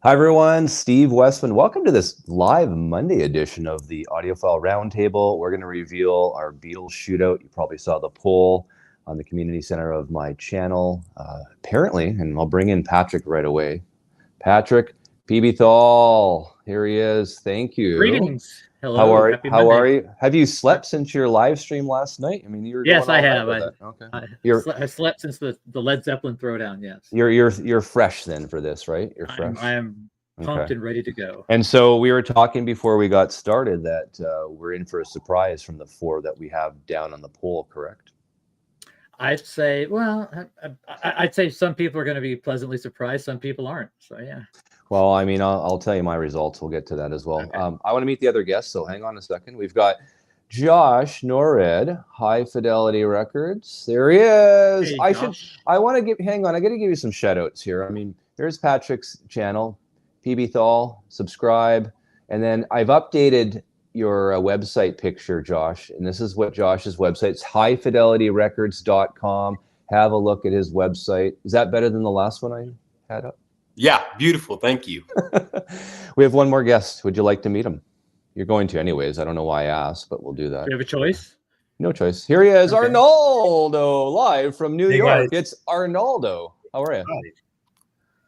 Hi, everyone. Steve Westman. Welcome to this live Monday edition of the Audiophile Roundtable. We're going to reveal our Beatles shootout. You probably saw the poll on the community center of my channel, apparently, and I'll bring in Patrick right away. Patrick, PB Thal, here he is. Thank you. Greetings. Hello. Happy Monday. How are you? Have you slept since your live stream last night? I mean, you were yes, going I all night have. with that. Okay. I slept since the Led Zeppelin throwdown. Yes. You're fresh then for this, right? You're fresh. I am pumped and ready to go. And so we were talking before we got started that we're in for a surprise from the four that we have down on the poll, correct? I'd say, well, I'd say some people are going to be pleasantly surprised. Some people aren't. So, yeah. Well, I mean, I'll tell you my results. We'll get to that as well. Okay. I want to meet the other guests, so hang on a second. We've got Josh Norred, High Fidelity Records. There he is. Hey, I got to give you some shout outs here. I mean, there's Patrick's channel, PB Thal, subscribe. And then I've updated your website picture, Josh. And this is what Josh's website is, highfidelityrecords.com. Have a look at his website. Is that better than the last one I had up? Yeah, beautiful. Thank you. We have one more guest. Would you like to meet him? You're going to anyways. I don't know why I asked, but we'll do that. Do you have a choice? No choice. Here he is, okay. Arnaldo, live from New York. Guys. It's Arnaldo. How are you? Hi.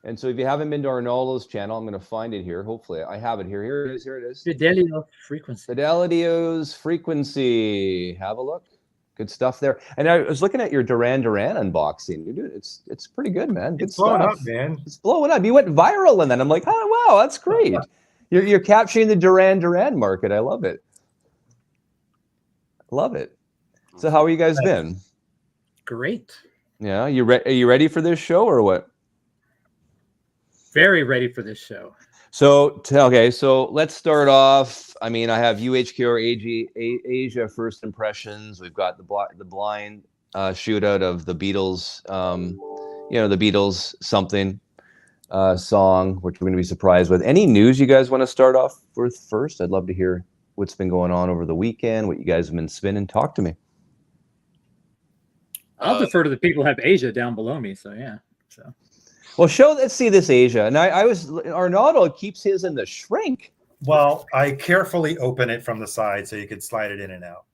And so if you haven't been to Arnaldo's channel, I'm going to find it here. Hopefully, I have it here. Here it is. Here it is. Fidelio's Frequency. Fidelio's Frequency. Have a look. Good stuff there. And I was looking at your Duran Duran unboxing. You're doing it's pretty good, man. Good it's blowing stuff. Up, man. It's blowing up. You went viral, and then I'm like, oh wow, that's great. You're capturing the Duran Duran market. I love it. Love it. So how are you guys been? Great. Yeah. Are you ready for this show or what? Very ready for this show. So let's start off. I mean, I have UHQR Aja first impressions. We've got the blind shootout of the Beatles. The Beatles something song, which we're going to be surprised with. Any news you guys want to start off with first? I'd love to hear what's been going on over the weekend, what you guys have been spinning. Talk to me. I'll defer to the people who have Asia down below me. So yeah. So. Well, let's see this Asia. And Arnaldo keeps his in the shrink. Well, I carefully open it from the side so you could slide it in and out.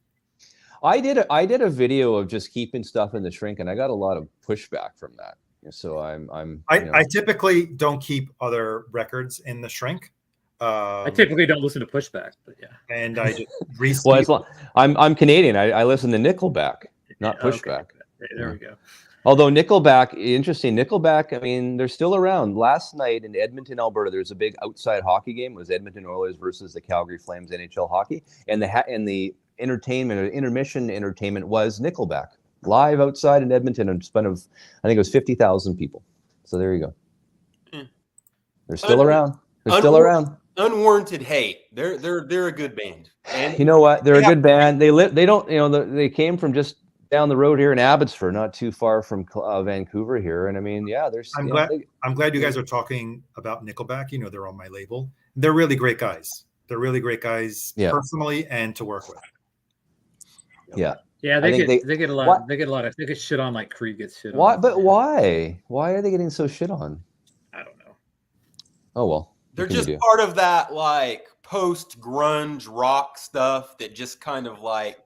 I did a video of just keeping stuff in the shrink, and I got a lot of pushback from that. So I typically don't keep other records in the shrink. I typically don't listen to pushback, but yeah. And I just recently. Well, I'm Canadian. I listen to Nickelback, not pushback. Okay. There we go. Although Nickelback, I mean, they're still around. Last night in Edmonton, Alberta, there's a big outside hockey game. It was Edmonton Oilers versus the Calgary Flames NHL hockey. And the entertainment or intermission entertainment was Nickelback live outside in Edmonton in front of, I think it was 50,000 people. So there you go. They're still around. They're still around. Unwarranted hate. They're a good band. And you know what? They're a good band. They came from just down the road here in Abbotsford, not too far from Vancouver here. And I mean, yeah, I'm glad you guys are talking about Nickelback. You know, they're on my label. They're really great guys. They're really great guys personally and to work with. Yeah. Yeah, they get a lot. They get shit on like Creed gets shit on. But why? Why are they getting so shit on? I don't know. Oh well. They're just part of that like post grunge rock stuff that just kind of like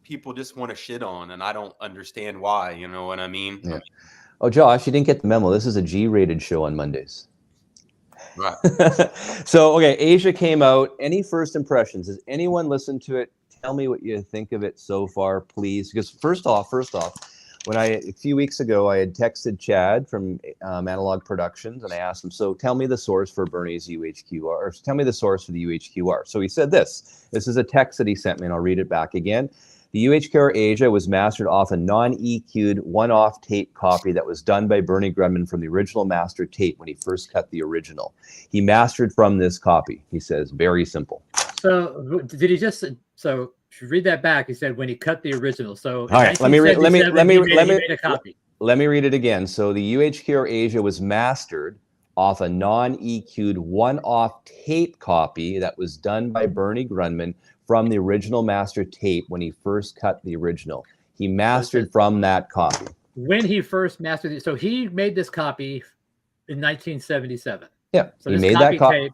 people just want to shit on, and I don't understand why. You know what I mean? Yeah. Oh, Josh, you didn't get the memo. This is a G-rated show on Mondays. Right. So, okay, Asia came out. Any first impressions? Has anyone listened to it? Tell me what you think of it so far, please. Because first off, when a few weeks ago, I had texted Chad from Analog Productions, and I asked him, so tell me the source for Bernie's UHQR, or tell me the source for the UHQR. So he said this. This is a text that he sent me, and I'll read it back again. The UHQR Aja was mastered off a non-EQ'd one-off tape copy that was done by Bernie Grunman from the original master tape when he first cut the original. He mastered from this copy. He says, very simple. So did he just? So read that back. He said when he cut the original. So all right, let me read it again. So the UHQR Aja was mastered off a non-EQ'd one-off tape copy that was done by Bernie Grunman from the original master tape when he first cut the original. He mastered from that copy. When he first mastered it, so he made this copy in 1977. Yeah, So he this made copy that copy. tape.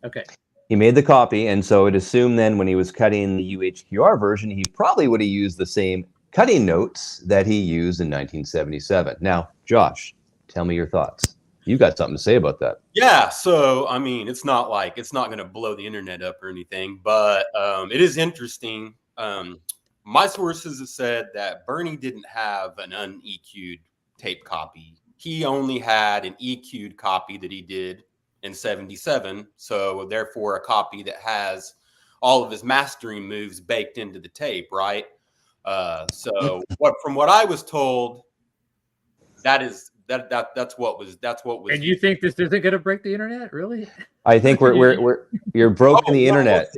Okay. He made the copy, and so it assumed then when he was cutting the UHQR version, he probably would have used the same cutting notes that he used in 1977. Now, Josh, tell me your thoughts. You got something to say about that? Yeah, so I mean, it's not going to blow the internet up or anything, but it is interesting. My sources have said that Bernie didn't have an un-EQ'd tape copy. He only had an EQ'd copy that he did in 77. So therefore a copy that has all of his mastering moves baked into the tape, right? So from what I was told, that's what was. And you think this isn't going to break the internet, really? I think you're broken the internet.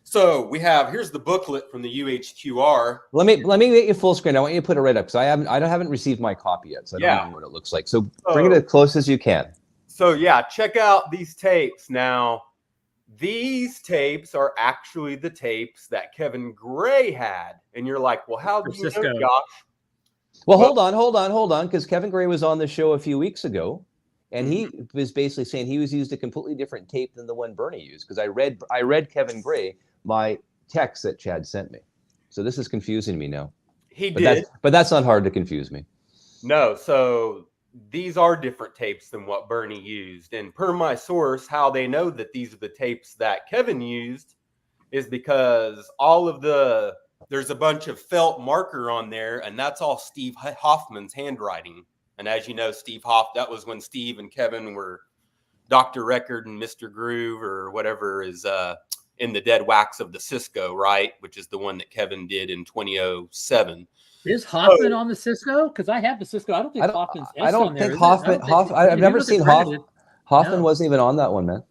So here's the booklet from the UHQR. Let me get you full screen. I want you to put it right up because I haven't received my copy yet, so I don't know what it looks like. So bring it as close as you can. So yeah, check out these tapes. Now, these tapes are actually the tapes that Kevin Gray had, and you're like, well, how do you know, Josh? Well, hold on, because Kevin Gray was on the show a few weeks ago, and he was basically saying he used a completely different tape than the one Bernie used. Because I read Kevin Gray my text that Chad sent me, so this is confusing me now. But that's not hard to confuse me. No, so these are different tapes than what Bernie used, and per my source, how they know that these are the tapes that Kevin used is because there's a bunch of felt marker on there, and that's all Steve Hoffman's handwriting. And as you know, that was when Steve and Kevin were Dr. Record and Mr. Groove or whatever is in the Dead Wax of the Cisco, right? Which is the one that Kevin did in 2007. Is Hoffman on the Cisco? Because I have the Cisco. I don't think Hoffman's I don't think Hoffman. I've never seen Hoffman. Hoffman wasn't even on that one, man.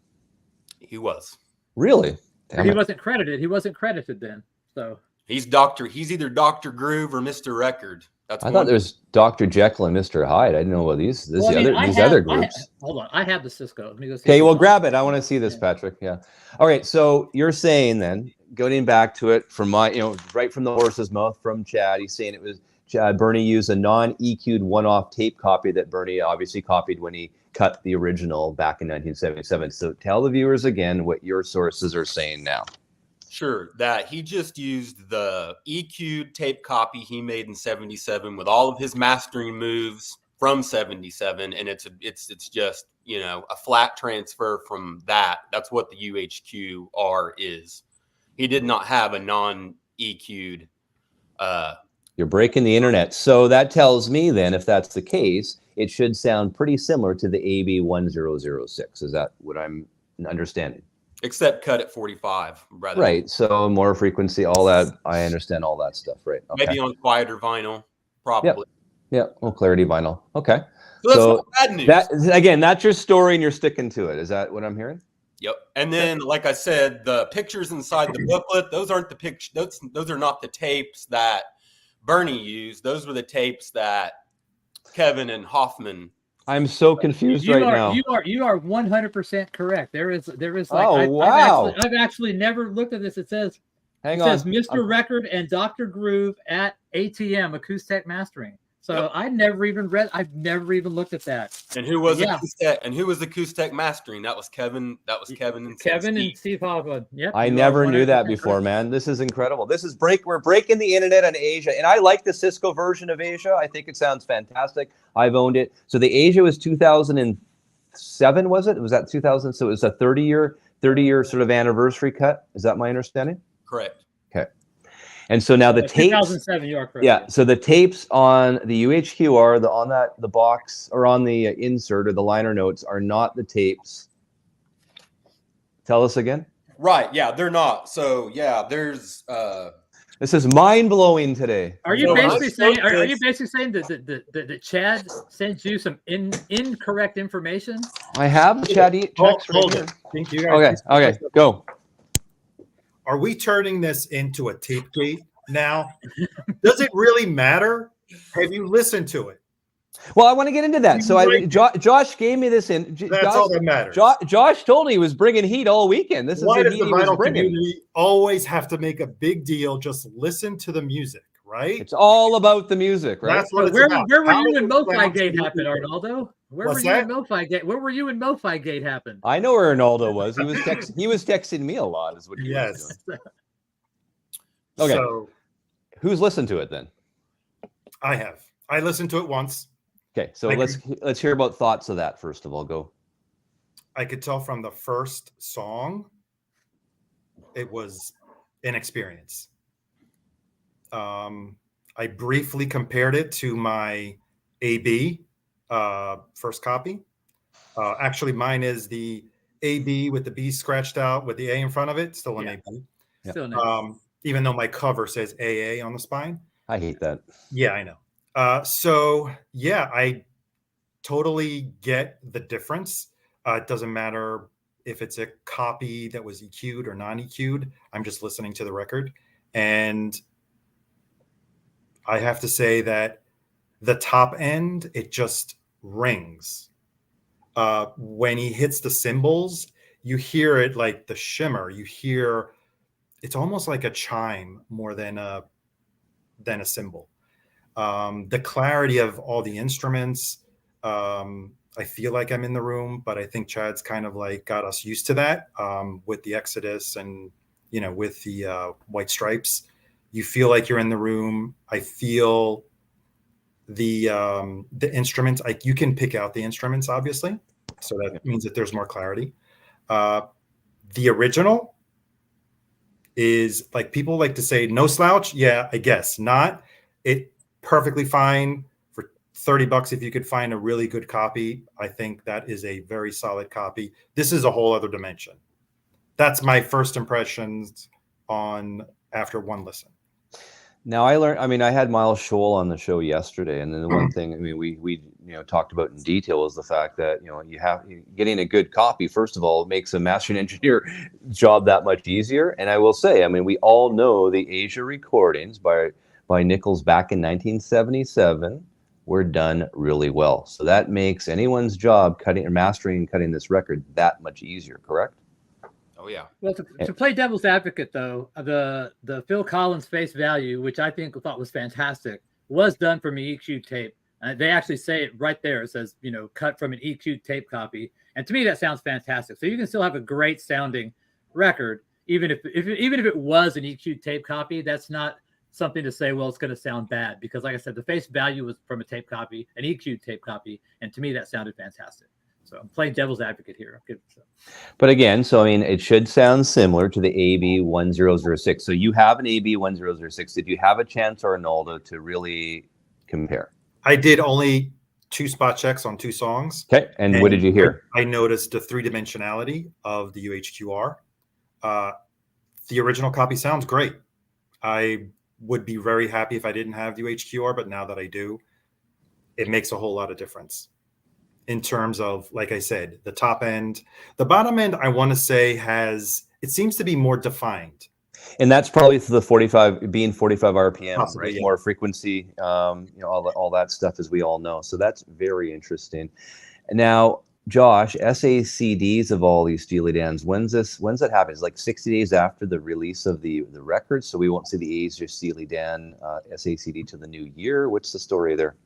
He was. Really? He wasn't credited. He wasn't credited then. So he's either Dr. Groove or Mr. Record. I thought there was Dr. Jekyll and Mr. Hyde. I didn't know about these other groups. Hold on, I have the Cisco. Let me go see. Okay, well, grab it. I want to see this, Patrick. Yeah. All right. So you're saying then, going back to it from right from the horse's mouth from Chad, he's saying it was Bernie used a non-EQ'd one-off tape copy that Bernie obviously copied when he cut the original back in 1977. So tell the viewers again what your sources are saying now. Sure, that he just used the EQ'd tape copy he made in 77 with all of his mastering moves from 77, and it's just a flat transfer from that. That's what the UHQR is. He did not have a non-EQ'd. You're breaking the internet. So that tells me then, if that's the case, it should sound pretty similar to the AB1006. Is that what I'm understanding? Except cut at 45. Right. So more frequency, all that. I understand all that stuff. Right. Okay. Maybe on quieter vinyl, probably. Yeah. Well, clarity vinyl. Okay. So that's not bad news. That's your story and you're sticking to it. Is that what I'm hearing? Yep. And then, like I said, the pictures inside the booklet, those aren't the pictures. Those are not the tapes that Bernie used. Those were the tapes that Kevin and Hoffman. I'm so confused right now. You are 100% correct. There is like wow. I've actually never looked at this. It says Mr. Record and Dr. Groove at ATM Acoustic Mastering. So I've never even looked at that. And who was Acoustic Mastering? That was Kevin. And Steve Hoffman. Yep. I never knew that before, man. This is incredible. We're breaking the internet on Aja, and I like the Cisco version of Aja. I think it sounds fantastic. I've owned it. So the Aja was 2007, was it? Was that 2000? So it was a 30-year sort of anniversary cut. Is that my understanding? Correct. Okay. And so now the tapes, 2007, you are correct. Yeah. So the tapes on the UHQR, the box or on the insert or the liner notes are not the tapes. Tell us again. Right. Yeah, they're not. So yeah, there's. This is mind blowing today. Are you basically saying that Chad sends you some incorrect information? I have Chad text right here. Thank you guys. Okay. Go. Are we turning this into a tape gate now? Does it really matter? Have you listened to it? Well, I want to get into that. So Josh gave me this in. That's all that matters. Josh told me he was bringing heat all weekend. This is why the does heat the he was vinyl bringing. community always have to make a big deal? Just listen to the music, right? It's all about the music, right? That's what it's where about. were you when MoFi Gate happened, Arnaldo? Where were you in MoFi Gate? Where were you when MoFi Gate happened? I know where Arnaldo was. He was texting me a lot. Is what he was doing. Okay. So, who's listened to it then? I have. I listened to it once. Okay, so let's hear about thoughts of that first of all. Go. I could tell from the first song, it was an experience. I briefly compared it to my AB first copy. Actually, mine is the AB with the B scratched out with the A in front of it. Still an AB. Yeah. Still nice. Even though my cover says AA on the spine. I hate that. Yeah, I know. So yeah, I totally get the difference. It doesn't matter if it's a copy that was EQ'd or non-EQ'd. I'm just listening to the record. And I have to say that the top end, it just rings. When he hits the cymbals, you hear it like the shimmer. You hear, it's almost like a chime more than a cymbal. The clarity of all the instruments, I feel like I'm in the room, but I think Chad's kind of like got us used to that with the Exodus and, you know, with the White Stripes. You feel like you're in the room. I feel the instruments. You can pick out the instruments, obviously. So that means that there's more clarity. The original is like, people like to say no slouch. Yeah, I guess not. It perfectly fine for $30 if you could find a really good copy. I think that is a very solid copy. This is a whole other dimension. That's my first impressions on after one listen. Now I had Miles Scholl on the show yesterday, and then the one thing we talked about in detail is the fact that getting a good copy, first of all, makes a mastering engineer job that much easier. And I will say, we all know the Aja recordings by Nichols back in 1977 were done really well. So that makes anyone's job mastering and cutting this record that much easier, correct? Oh yeah. Well, to play devil's advocate, though, the Phil Collins Face Value, which I thought was fantastic, was done from an EQ tape. They actually say it right there. It says, cut from an EQ tape copy. And to me, that sounds fantastic. So you can still have a great sounding record, even if it was an EQ tape copy. That's not something to say, well, it's going to sound bad, because like I said, the Face Value was from a tape copy, an EQ tape copy. And to me, that sounded fantastic. So I'm playing devil's advocate here. But again, it should sound similar to the AB1006. So you have an AB1006. Did you have a chance, Arnaldo, to really compare? I did only 2 spot checks on 2 songs. Okay. And what did you hear? I noticed the 3-dimensionality of the UHQR. The original copy sounds great. I would be very happy if I didn't have the UHQR, but now that I do, it makes a whole lot of difference. In terms of, like I said, the top end, the bottom end, I want to say it seems to be more defined. And that's probably the 45 RPM, Possibly, right? Yeah. More frequency, all that stuff, as we all know. So that's very interesting. Now, Josh, SACDs of all these Steely Dans, when's that happen? It's like 60 days after the release of the record, so we won't see the Aja Steely Dan SACD to the new year. What's the story there?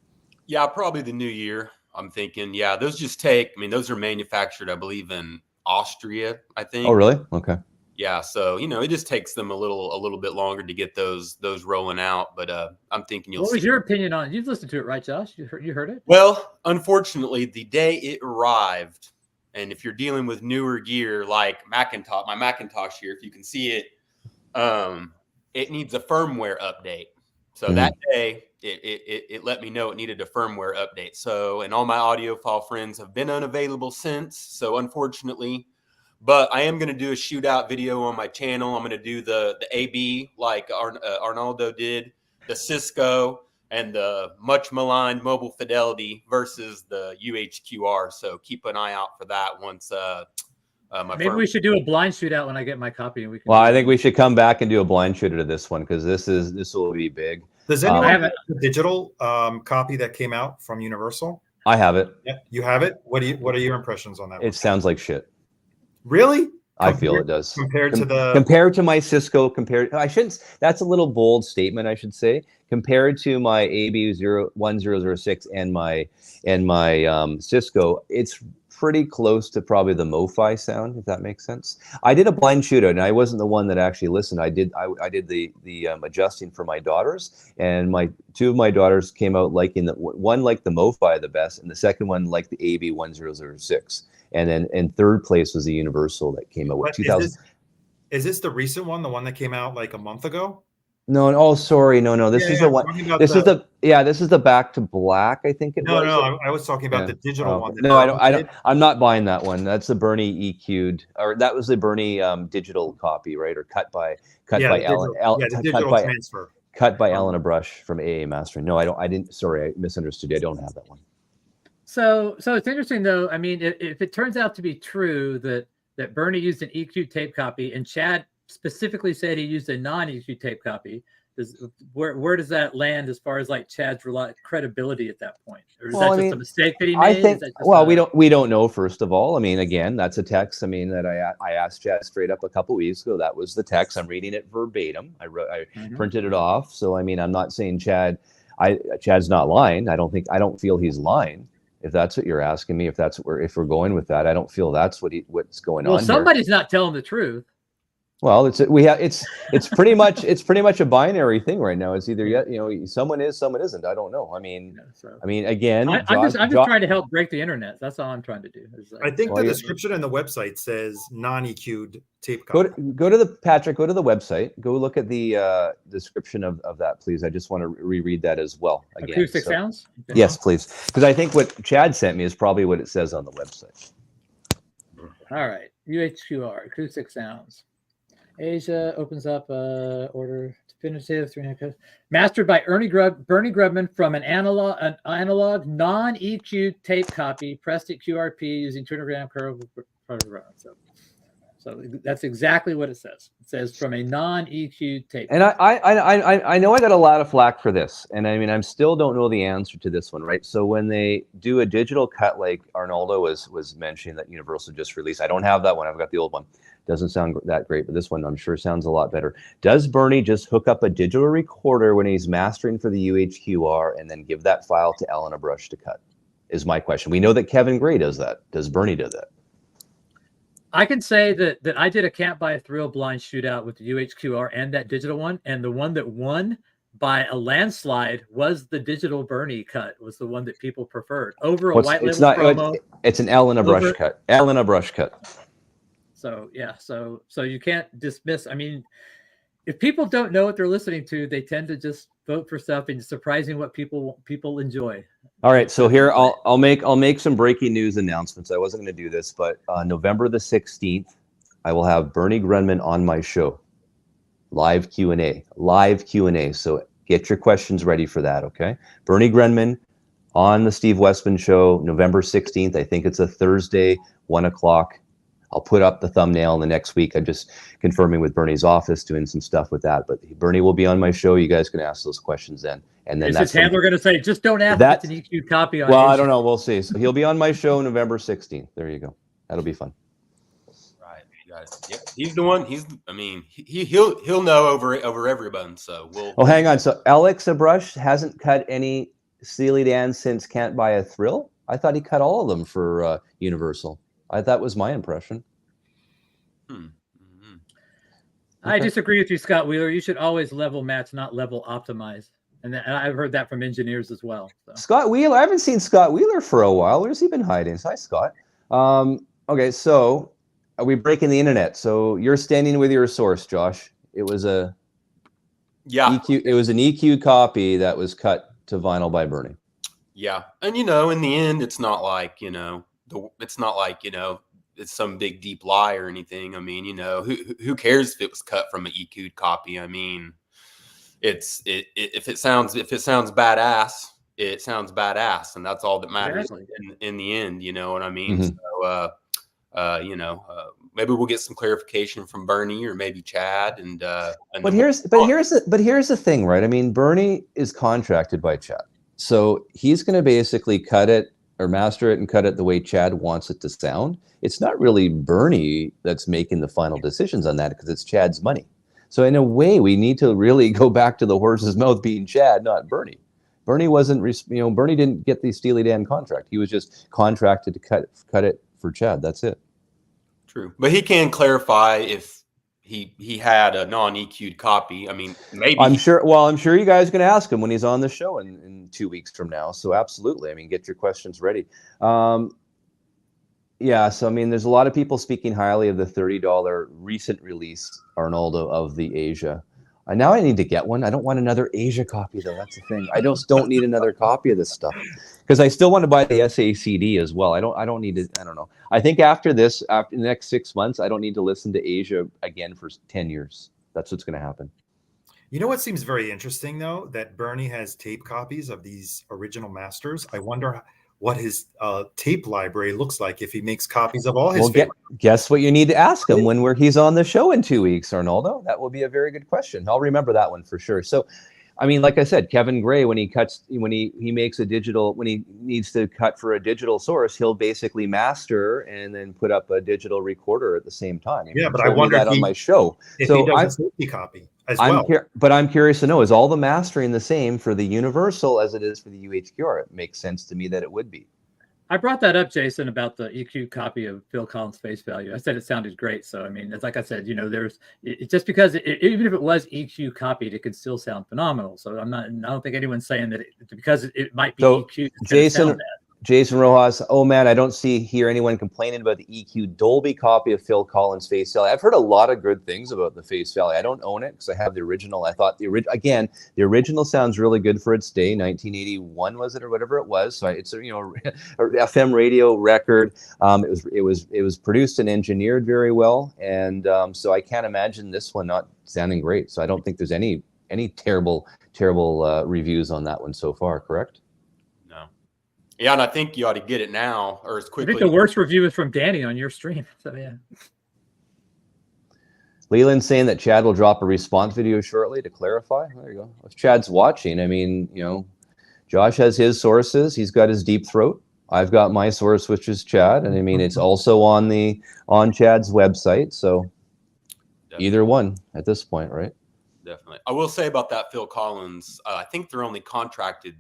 Yeah, probably the new year. I'm thinking, yeah, those just take, those are manufactured, I believe, in Austria, I think. Oh, really? Okay. Yeah, so, it just takes them a little bit longer to get those rolling out, but I'm thinking What was your opinion on it? You've listened to it, right, Josh? You heard it? Well, unfortunately, the day it arrived, and if you're dealing with newer gear like my Macintosh here, if you can see it, it needs a firmware update. So that day, it let me know it needed a firmware update. So, and all my audiophile friends have been unavailable since. So, unfortunately, but I am going to do a shootout video on my channel. I'm going to do the AB like Arnaldo did, the Cisco, and the much maligned Mobile Fidelity versus the UHQR. So, keep an eye out for that once. Maybe we should do a blind shootout when I get my copy. And I think we should come back and do a blind shooter to this one, because this will be big. Does anyone have a digital copy that came out from Universal? I have it. Yeah, you have it. What are your impressions on that? It sounds like shit. Really? I feel it does. Compared to the compared to my Cisco, I shouldn't. That's a little bold statement, I should say. Compared to my AB1006 and my Cisco, it's pretty close to probably the MoFi sound, if that makes sense. I did a blind shootout, and I wasn't the one that actually listened. I did the adjusting for my daughters, and two of my daughters came out liking one liked the MoFi the best, and the second one liked the AB1006. And then in third place was the Universal that came out with 2000. Is this the recent one, the one that came out like a month ago? No, oh, sorry, no. This is the one. This is the Back to Black, I think it was. No, I was talking about the digital one. No, I don't. I'm not buying that one. That's the Bernie EQ'd, or that was the Bernie digital copy, right? Or cut by transfer. Cut by Elena Brush from AA Mastering. No, I didn't. Sorry, I misunderstood you. I don't have that one. So it's interesting though. I mean, if it turns out to be true that Bernie used an EQ tape copy and Chad specifically said he used a non-EQ tape copy, where does that land as far as like Chad's credibility at that point? Or is that just a mistake that he made? I think. We don't know. First of all, I mean, again, that's a text. I mean, that I asked Chad straight up a couple weeks ago. That was the text. I'm reading it verbatim. I printed it off. So I mean, I'm not saying Chad's not lying. I don't feel he's lying. If that's what you're asking me, if we're going with that, I don't feel that's what's going on. Well, somebody's not telling the truth. Well, it's pretty much a binary thing right now. It's either someone is, someone isn't. I don't know. I mean, again, I'm just trying to help break the internet. That's all I'm trying to do. I think the description in the website says non-EQ'd tape copy. Go to the website. Go look at the description of that, please. I just want to reread that as well. Again, acoustic sounds. Yes, please, because I think what Chad sent me is probably what it says on the website. All right, UHQR acoustic sounds. Asia opens up order definitive 300 mastered by Bernie Grubman from an analog non-EQ tape copy pressed at QRP using 200 gram curve. So that's exactly what it says. It says from a non-EQ tape. And I know I got a lot of flack for this, and I mean I still don't know the answer to this one, right? So when they do a digital cut, like Arnaldo was mentioning that Universal just released, I don't have that one. I've got the old one. Doesn't sound that great, but this one I'm sure sounds a lot better. Does Bernie just hook up a digital recorder when he's mastering for the UHQR and then give that file to Elena Brush to cut? Is my question. We know that Kevin Gray does that. Does Bernie do that? I can say that I did a Can't Buy a Thrill blind shootout with the UHQR and that digital one, and the one that won by a landslide was the digital Bernie cut. Was the one that people preferred over a white label promo. It's an Elena Brush cut. Elena Brush cut. So yeah, so you can't dismiss. I mean, if people don't know what they're listening to, they tend to just vote for stuff, and it's surprising what people enjoy. All right, so here I'll make some breaking news announcements. I wasn't going to do this, but November the 16th, I will have Bernie Grunman on my show, live Q&A. So get your questions ready for that, okay? Bernie Grunman on the Steve Westman show, November 16th. I think it's a Thursday, 1 o'clock. I'll put up the thumbnail in the next week. I'm just confirming with Bernie's office, doing some stuff with that. But Bernie will be on my show. You guys can ask those questions then. And then is his handler going to say, just don't ask that's an EQ copy on Well, I don't know. We'll see. So he'll be on my show November 16th. There you go. That'll be fun. Right. You guys. Yep. He's the one. He'll know over everyone. So we'll. Oh, hang on. So Alexa Brush hasn't cut any Steely Dan since Can't Buy a Thrill? I thought he cut all of them for Universal. That was my impression. I disagree with you, Scott Wheeler. You should always level match, not level optimize. And I've heard that from engineers as well. So. Scott Wheeler, I haven't seen Scott Wheeler for a while. Where's he been hiding? Hi, Scott. Okay, so are we breaking the internet? So you're standing with your source, Josh. It was an EQ copy that was cut to vinyl by Bernie. Yeah, and in the end, it's not like it's some big deep lie or anything. I mean, who cares if it was cut from an EQ'd copy? I mean, if it sounds badass, it sounds badass, and that's all that matters in the end. You know what I mean? So, maybe we'll get some clarification from Bernie or maybe Chad. But here's the thing, right? I mean, Bernie is contracted by Chad, so he's going to basically cut it or master it and cut it the way Chad wants it to sound, it's not really Bernie that's making the final decisions on that because it's Chad's money. So in a way, we need to really go back to the horse's mouth being Chad, not Bernie. Bernie wasn't, Bernie didn't get the Steely Dan contract. He was just contracted to cut it for Chad. That's it. True, but he can clarify if he had a non-EQ'd copy. I mean, maybe I'm sure. Well, I'm sure you guys are going to ask him when he's on the show in 2 weeks from now. So absolutely. I mean, get your questions ready. Yeah. So I mean, there's a lot of people speaking highly of the $30 recent release Arnoldo of the Aja. Now I need to get one. I don't want another Aja copy though. That's the thing. I just don't need another copy of this stuff because I still want to buy the SACD as well. I don't need to. I don't know. I think after this, after the next 6 months, I don't need to listen to Aja again for 10 years. That's what's going to happen. You know what seems very interesting though, that Bernie has tape copies of these original masters. I wonder what his tape library looks like if he makes copies of all his. Well, guess what you need to ask him when he's on the show in 2 weeks, Arnoldo. That will be a very good question. I'll remember that one for sure. So, I mean, like I said, Kevin Gray, when he makes a digital, when he needs to cut for a digital source, he'll basically master and then put up a digital recorder at the same time. Yeah, but I wonder that on my show. If he does a safety copy as well. But I'm curious to know, is all the mastering the same for the Universal as it is for the UHQR? It makes sense to me that it would be. I brought that up, Jason, about the EQ copy of Phil Collins' Face Value. I said it sounded great. So, I mean, it's like I said, just because even if it was EQ copied, it could still sound phenomenal. So I don't think anyone's saying that because it might be EQ. Jason Rojas, oh man, I don't hear anyone complaining about the EQ Dolby copy of Phil Collins' Face Value. I've heard a lot of good things about the Face Value. I don't own it because I have the original. I thought the original sounds really good for its day. 1981 was it or whatever it was. So it's a FM radio record. It was produced and engineered very well, and so I can't imagine this one not sounding great. So I don't think there's any terrible reviews on that one so far. Correct? Yeah, and I think you ought to get it now or as quickly. I think the worst review is from Danny on your stream. So yeah. Leland's saying that Chad will drop a response video shortly to clarify. There you go. If Chad's watching, I mean, Josh has his sources. He's got his Deep Throat. I've got my source, which is Chad, and I mean it's also on Chad's website. So Definitely. Either one at this point, right? Definitely. I will say about that Phil Collins. I think they're only contracted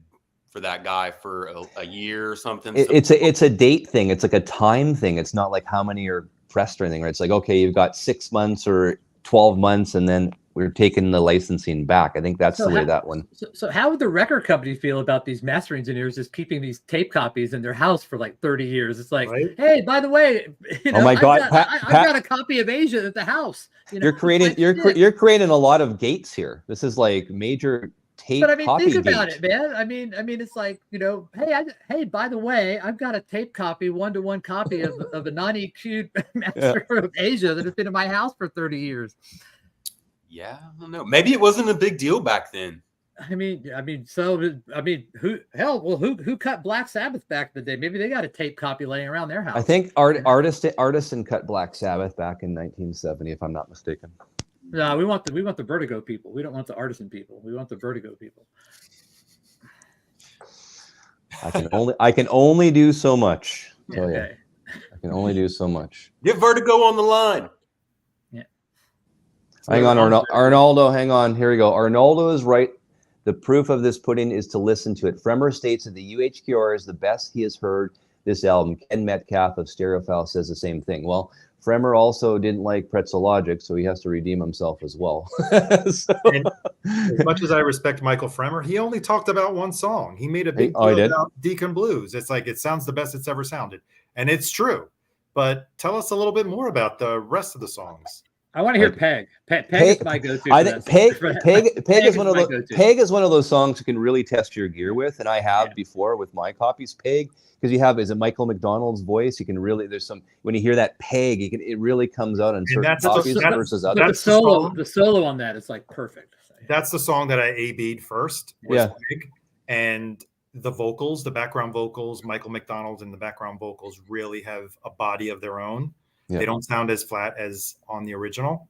for that guy for a year or something. It's a date thing. It's like a time thing. It's not like how many are pressed or anything, right? It's like, okay, you've got 6 months or 12 months, and then we're taking the licensing back. I think that's the way that one. So how would the record company feel about these master engineers just keeping these tape copies in their house for like 30 years? It's like, right? Hey, by the way, oh my God, I've got a copy of Aja at the house. You're creating a lot of gates here. This is like major. But I mean, think about it, man. I mean, it's like, hey, by the way, I've got a tape copy, 1-to-1 copy of a non-EQ'd master of Aja that has been in my house for 30 years. Yeah, I don't know. Maybe it wasn't a big deal back then. Who cut Black Sabbath back in the day? Maybe they got a tape copy laying around their house. I think Artisan cut Black Sabbath back in 1970, if I'm not mistaken. No, we want the Vertigo people. We don't want the Artisan people. We want the Vertigo people. I can only do so much. Yeah, okay. I can only do so much. Get Vertigo on the line. Yeah. Hang on, Arnoldo. Hang on. Here we go. Arnoldo is right. The proof of this pudding is to listen to it. Fremer states that the UHQR is the best he has heard this album. Ken Metcalf of Stereophile says the same thing. Well, Fremer also didn't like Pretzel Logic, so he has to redeem himself as well. And as much as I respect Michael Fremer, he only talked about one song. He made a big deal about Deacon Blues. It's like it sounds the best it's ever sounded, and it's true. But tell us a little bit more about the rest of the songs. I want to hear Peg. Peg is my go-to. I think Peg is one of those. Peg is one of those songs you can really test your gear with, and I have before with my copies. Peg, because you have is it Michael McDonald's voice? You can really when you hear that Peg, it really comes out in certain copies versus others. The solo on that is like perfect. That's the song that I A-B'd first. Peg, and the vocals, the background vocals, Michael McDonald and the background vocals really have a body of their own. Yeah. They don't sound as flat as on the original.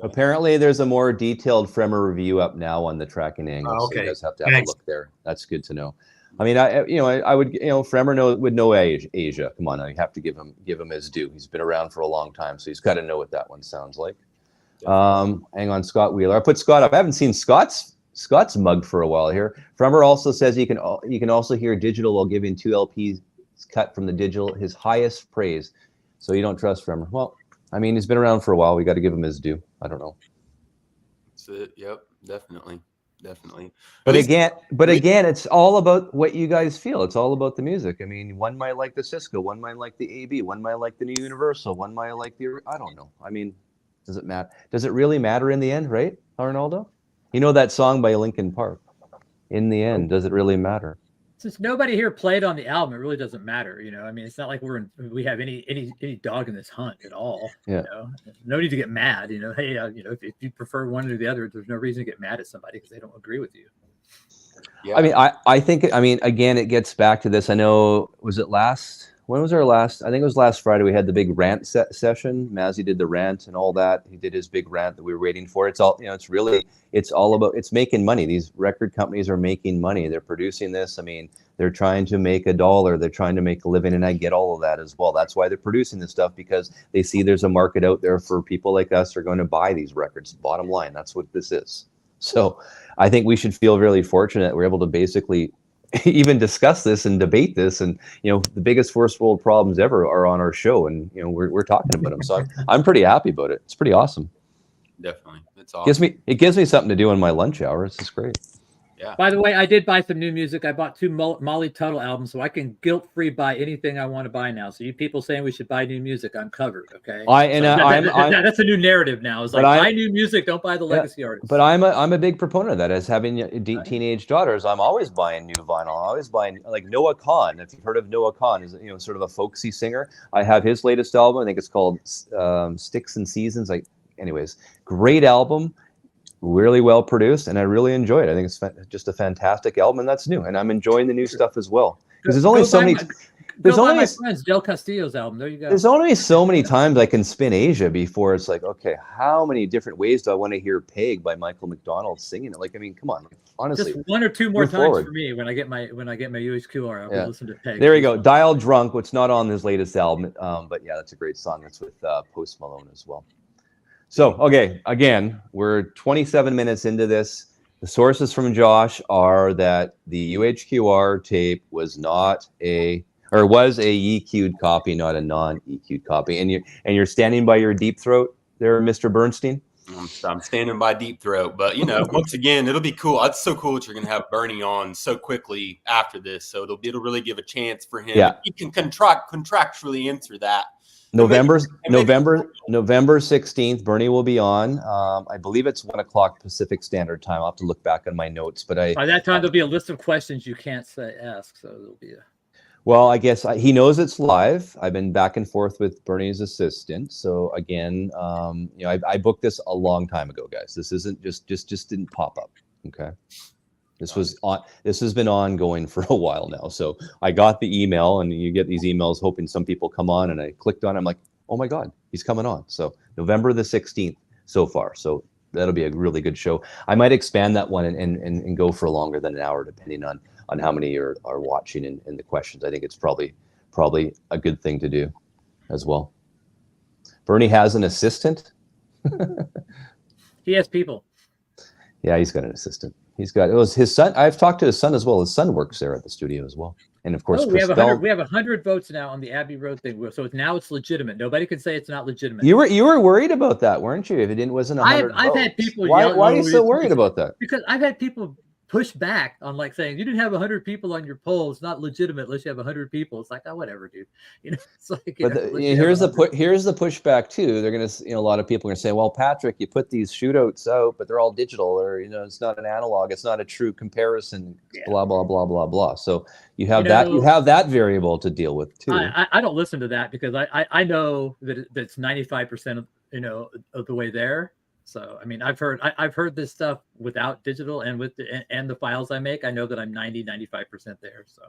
Apparently, there's a more detailed Fremer review up now on the tracking angle. Okay. So you guys have to have a look there. That's good to know. I mean, I would, Fremer would know Asia. Come on, I have to give him his due. He's been around for a long time, so he's got to know what that one sounds like. Hang on, Scott Wheeler. I put Scott up. I haven't seen Scott's mug for a while here. Fremer also says you can also hear digital while giving 2 LPs cut from the digital his highest praise. So you don't trust Fremer. Well, I mean, he's been around for a while. We got to give him his due. I don't know. That's it. Yep, definitely. But again, it's all about what you guys feel. It's all about the music. I mean, one might like the Cisco, one might like the AB, one might like the new Universal, one might like the, I don't know. I mean, does it matter? Does it really matter in the end, right, Arnaldo? You know that song by Linkin Park. In the end, does it really matter? Since nobody here played on the album, it really doesn't matter. I mean, it's not like we have any dog in this hunt at all. Yeah. No need to get mad. Hey, if you prefer one or the other, there's no reason to get mad at somebody because they don't agree with you. Yeah. I mean, I think, again, it gets back to this. I know, when was our last? I think it was last Friday. We had the big rant session. Mazzy did the rant and all that. He did his big rant that we were waiting for. It's all, it's all about, it's making money. These record companies are making money. They're producing this. I mean, they're trying to make $1. They're trying to make a living, and I get all of that as well. That's why they're producing this stuff, because they see there's a market out there for people like us who are going to buy these records. Bottom line, that's what this is. So I think we should feel really fortunate that we're able to basically even discuss this and debate this, and the biggest first world problems ever are on our show, and we're talking about them. So I'm pretty happy about it. It's pretty awesome. Definitely, it's awesome. It gives me something to do in my lunch hour. It's just great. Yeah. By the way, I did buy some new music. I bought 2 Molly Tuttle albums, so I can guilt-free buy anything I want to buy now. So you people saying we should buy new music, I'm covered. Okay. That's a new narrative now. It's like, buy new music, don't buy the legacy artists. But I'm a big proponent of that. As having teenage daughters, I'm always buying new vinyl. I'm always buying, like Noah Kahan. If you've heard of Noah Kahan, is sort of a folksy singer. I have his latest album. I think it's called Sticks and Seasons. Anyways, great album. Really well produced, and I really enjoy it. I think it's just a fantastic album, and that's new. And I'm enjoying the new stuff as well, because there's only so many. There's only my friends Del Castillo's album. There you go. There's only so many times I can spin Asia before it's like, okay, how many different ways do I want to hear "Peg" by Michael McDonald singing it? Like, I mean, come on, honestly. Just 1 or 2 more times for me when I get my UHQR. I'll listen to Peg. There you go. Dial Drunk, which not on his latest album, but yeah, that's a great song. It's with Post Malone as well. So, okay, again, we're 27 minutes into this. The sources from Josh are that the UHQR tape was was a EQ'd copy, not a non-EQ'd copy. And you're standing by your Deep Throat there, Mr. Bernstein? I'm standing by Deep Throat, but once again, it'll be cool. It's so cool that you're gonna have Bernie on so quickly after this, so it'll really give a chance for him. Yeah. He can contractually answer that. November 16th, Bernie will be on. I believe it's 1 o'clock Pacific Standard Time. I'll have to look back on my notes, but by that time there'll be a list of questions you can't ask. So there'll be Well, I guess he knows it's live. I've been back and forth with Bernie's assistant. So again, I booked this a long time ago, guys. This isn't just didn't pop up. Okay. This has been ongoing for a while now. So I got the email, and you get these emails hoping some people come on, and I clicked on it. I'm like, oh my God, he's coming on. So November the 16th so far. So that'll be a really good show. I might expand that one and go for longer than an hour, depending on how many are watching and the questions. I think it's probably a good thing to do as well. Bernie has an assistant. He has people. Yeah, he's got an assistant. It was his son. I've talked to his son as well. His son works there at the studio as well. And of course, we have 100 votes now on the Abbey Road thing. So now it's legitimate. Nobody can say it's not legitimate. You were worried about that, weren't you? If it wasn't 100 votes. I've had people. Why are you so worried about that? Because I've had people push back on saying you didn't have 100 people on your poll. It's not legitimate unless you have 100 people. It's like, oh, whatever, dude. It's like. But here's the pushback too. They're gonna, a lot of people are gonna say, well, Patrick, you put these shootouts out, but they're all digital, or it's not an analog. It's not a true comparison. Yeah. Blah blah blah blah blah. So you have that variable to deal with too. I don't listen to that because I know that it's 95% of the way there. So I mean, I've heard this stuff without digital and with the files I make. I know that I'm 95% there. So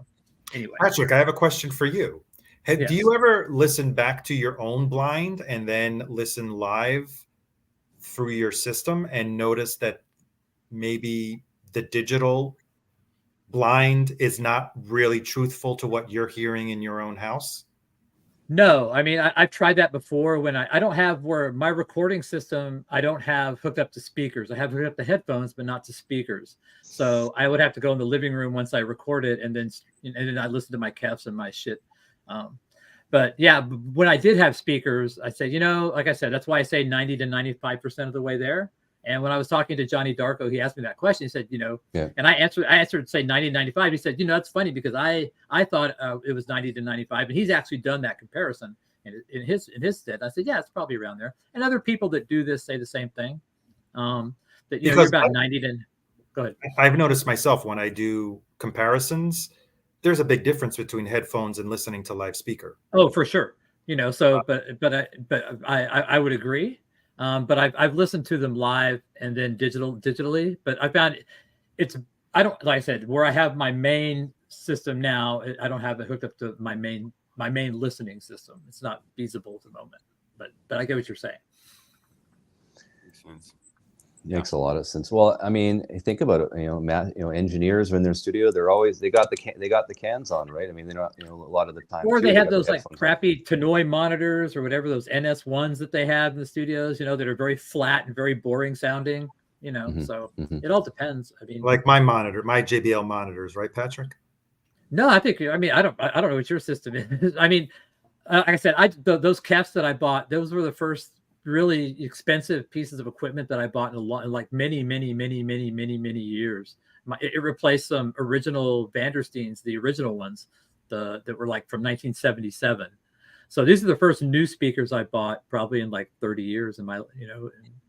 anyway, Patrick, I have a question for you. Do you ever listen back to your own blind and then listen live through your system and notice that maybe the digital blind is not really truthful to what you're hearing in your own house? No, I mean, I've tried that before when I don't have where my recording system, I don't have hooked up to speakers. I have hooked up to headphones, but not to speakers. So I would have to go in the living room once I record it, and then I listen to my Kefs and my shit. But yeah, when I did have speakers, I said, like I said, that's why I say 90 to 95% of the way there. And when I was talking to Johnny Darko, he asked me that question. He said, yeah. And I answered say 90 to 95. He said, that's funny because I thought it was 90 to 95, and he's actually done that comparison in his stead. I said, yeah, it's probably around there. And other people that do this say the same thing. That you're about 90 to. Go ahead. I've noticed myself when I do comparisons, there's a big difference between headphones and listening to live speaker. Oh, for sure. So, but I would agree. But I've listened to them live and then digitally, but I found I don't, like I said, where I have my main system now, I don't have it hooked up to my main listening system. It's not feasible at the moment, but I get what you're saying. Makes sense. Makes a lot of sense. Well, I mean, think about it. Engineers are in their studio. They got the cans on, right? I mean, they're not. A lot of the time. Or they have those like crappy Tannoy monitors or whatever, those NS1s that they have in the studios. that are very flat and very boring sounding. So it all depends. I mean, like my JBL monitors, right, Patrick? No, I don't know what your system is. I mean, like I said, those Kefs that I bought, those were the first really expensive pieces of equipment that I bought in like many years. It replaced some original Vandersteins, the original ones, that were like from 1977. So these are the first new speakers I bought probably in like 30 years in my,